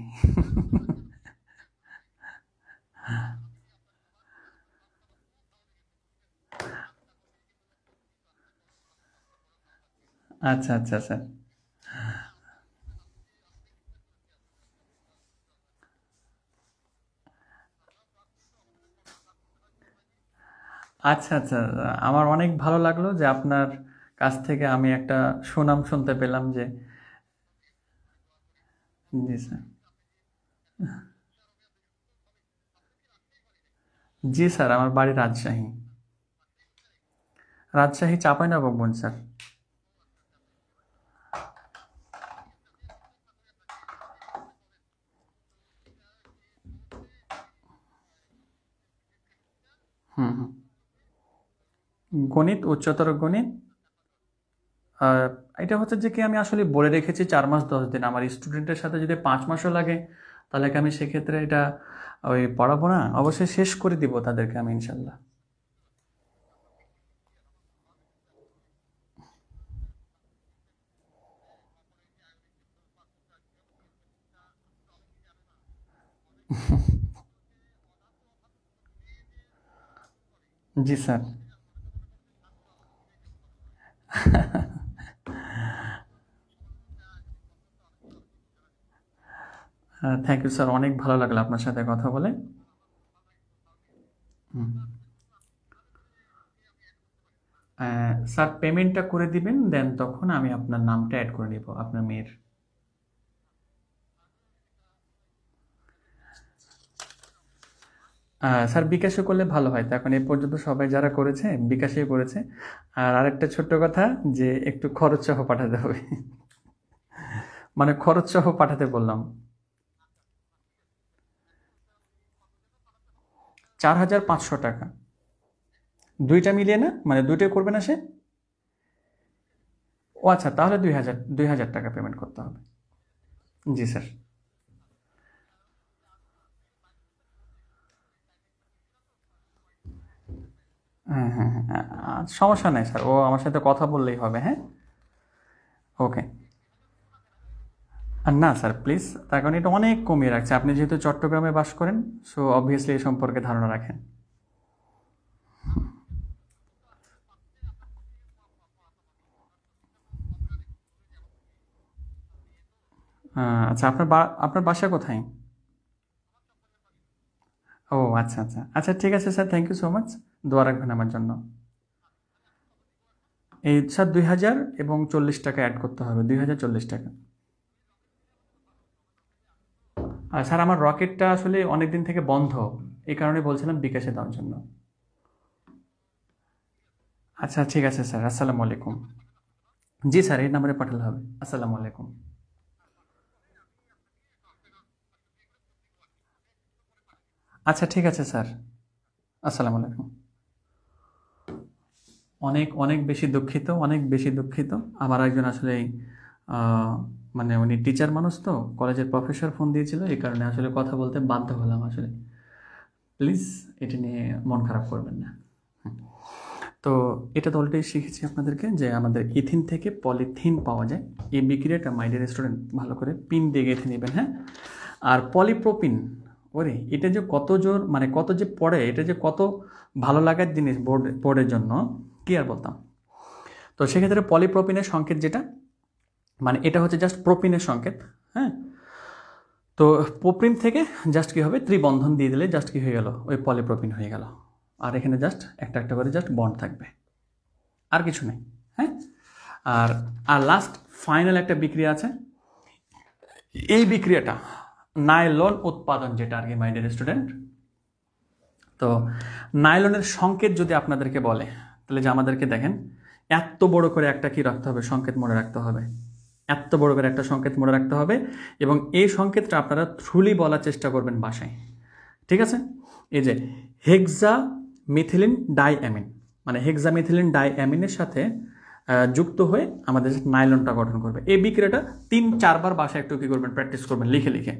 আচ্ছা আচ্ছা স্যার, আচ্ছা আচ্ছা, আমার অনেক ভালো লাগলো যে আপনার কাছ থেকে আমি একটা সুনাম শুনতে পেলাম যে, জি স্যার, জি স্যার, আমার বাড়ি রাজশাহী, রাজশাহী চাঁপাইনবাবগঞ্জ স্যার। হুম হুম, গণিত, উচ্চতর গণিত। আর এটা হচ্ছে যে কি আমি আসলে বলে রেখেছি 4 মাস 10 দিন, আমার স্টুডেন্টের সাথে যদি 5 মাসও লাগে তাহলে কি আমি সেক্ষেত্রে এটা ওই পড়াবো না, অবশ্যই শেষ করে দিব তাদেরকে আমি ইনশাল্লাহ। জি স্যার। থ্যাংক ইউ স্যার, অনেক ভালো লাগলো আপনার সাথে কথা বলে। হুম। স্যার পেমেন্টটা করে দিবেন, দেন তখন আমি আপনার নামটা অ্যাড করে নিব আপনার মেয়ের। স্যার বিকাশে করলে ভালো হয়, তো এখন এই পর্যন্ত সবাই যারা করেছে বিকাশে করেছে। আর আরেকটা ছোট্ট কথা, যে একটু খরচ সহ পাঠাতে হবে। মানে খরচ সহ পাঠাতে বললাম। 4,500 টাকা, দুইটা মিলিয়ে না, মানে দুইটাই করবে না সে? ও আচ্ছা, তাহলে 2,000 টাকা পেমেন্ট করতে হবে। জি স্যার। হ্যাঁ হ্যাঁ হ্যাঁ, সমস্যা নাই স্যার, ও আমার সাথে কথা বললেই হবে। হ্যাঁ, ওকে। আর না স্যার প্লিজ, তার কারণ এটা অনেক কমিয়ে রাখছে, আপনি যেহেতু চট্টগ্রামে বাস করেন, সো অবভিয়াসলি এই সম্পর্কে ধারণা রাখেন। আচ্ছা, আপনার বাসা কোথায়? ও আচ্ছা আচ্ছা আচ্ছা, ঠিক আছে sir, thank you so much, দোয়া রাখবেন আমার জন্য। এই স্যার 2,000 এবং 40 টাকা অ্যাড করতে হবে, 2,040 টাকা। আর স্যার আমার রকেটটা আসলে অনেক দিন থেকে বন্ধ, এই কারণে বলছিলাম বিকাশে দেওয়ার জন্য। আচ্ছা ঠিক আছে স্যার, আসসালামু আলাইকুম। জি স্যার, এই নাম্বারে পাঠালে হবে। আসসালামু আলাইকুম। আচ্ছা ঠিক আছে স্যার। আসসালামু আলাইকুম। অনেক অনেক বেশি দুঃখিত, অনেক বেশি দুঃখিত। আমার একজন আসলে আহ, মানে উনি টিচার মানুষ তো, কলেজের প্রফেসর ফোন দিয়েছিল, এই কারণে আসলে কথা বলতে বাধ্য হলাম আসলে। প্লিজ এটা নিয়ে মন খারাপ করবেন না। হুম। তো এটা তো অলরেডি শিখেছি আপনাদেরকে যে আমাদের ইথিন থেকে পলিথিন পাওয়া যায়। এই বিক্রিয়াটা মাই ডিয়ার স্টুডেন্ট ভালো করে পিন দিয়ে গেঁথে নেবেন, হ্যাঁ। আর পলিপ্রোপিন, ওরে এটা যে কত জোর, মানে কত যে পড়ে, এটা যে কত ভালো লাগার জিনিস বোর্ডের জন্য, কি আর বলতাম। তো সেক্ষেত্রে পলিপ্রোপিনের সংকেত যেটা, মানে এটা হচ্ছে জাস্ট প্রোপিনের সংকেত, হ্যাঁ। তো প্রোপিন থেকে জাস্ট কি হবে, ত্রিবন্ধন দিয়ে দিলে জাস্ট কি হয়ে গেল, ওই পলিপ্রোপিন হয়ে গেল। আর এখানে জাস্ট একটা একটা করে জাস্ট বন্ড থাকবে, আর কিছু নেই, হ্যাঁ। আর আর লাস্ট ফাইনাল একটা বিক্রিয়া আছে, এই বিক্রিয়াটা নাইলন উৎপাদন, যেটা আর কি মাই ডিয়ার স্টুডেন্ট। তো নাইলনের সংকেত যদি আপনাদেরকে বলে, তাহলে যে আমাদেরকে দেখেন এত বড় করে একটা কি রাখতে হবে, সংকেত মনে রাখতে হবে, এত বড় করে একটা সংকেত মনে রাখতে হবে। এবং এই সংকেতটা আপনারা থ্রুলি বলার চেষ্টা করবেন বাসায়, ঠিক আছে। এই যে হেক্সা মিথিলিন ডাইঅ্যামিন, মানে হেক্সা মিথিলিন ডাইঅ্যামিনের সাথে যুক্ত হয়ে আমাদের নাইলনটা গঠন করবে। এই বিক্রিয়াটা 3-4 বার বাসায় একটু কী করবেন, প্র্যাকটিস করবেন লিখে লিখে,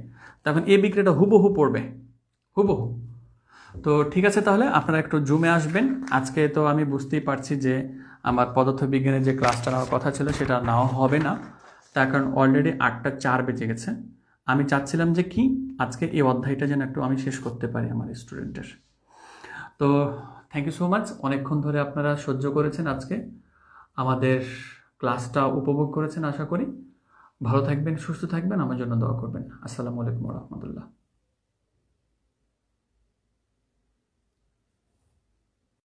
তখন এই বিক্রিয়াটা হুবহু পড়বে, হুবহু। তো ঠিক আছে, তাহলে আপনারা একটু জুমে আসবেন। আজকে তো আমি বুঝতেই পারছি যে আমার পদার্থবিজ্ঞানের যে ক্লাসটা নেওয়ার কথা ছিল সেটা নেওয়া হবে না, তার কারণ অলরেডি 8টা 4 বেজে গেছে। আমি চাচ্ছিলাম যে কি আজকে এই অধ্যায়টা যেন একটু আমি শেষ করতে পারি আমার স্টুডেন্টের। তো থ্যাংক ইউ সো মাচ, অনেকক্ষণ ধরে আপনারা সহ্য করেছেন, আজকে আমাদের ক্লাসটা উপভোগ করেছেন আশা করি। ভালো থাকবেন, সুস্থ থাকবেন, আমার জন্য দোয়া করবেন। আসসালামু আলাইকুম ওয়া রাহমাতুল্লাহ।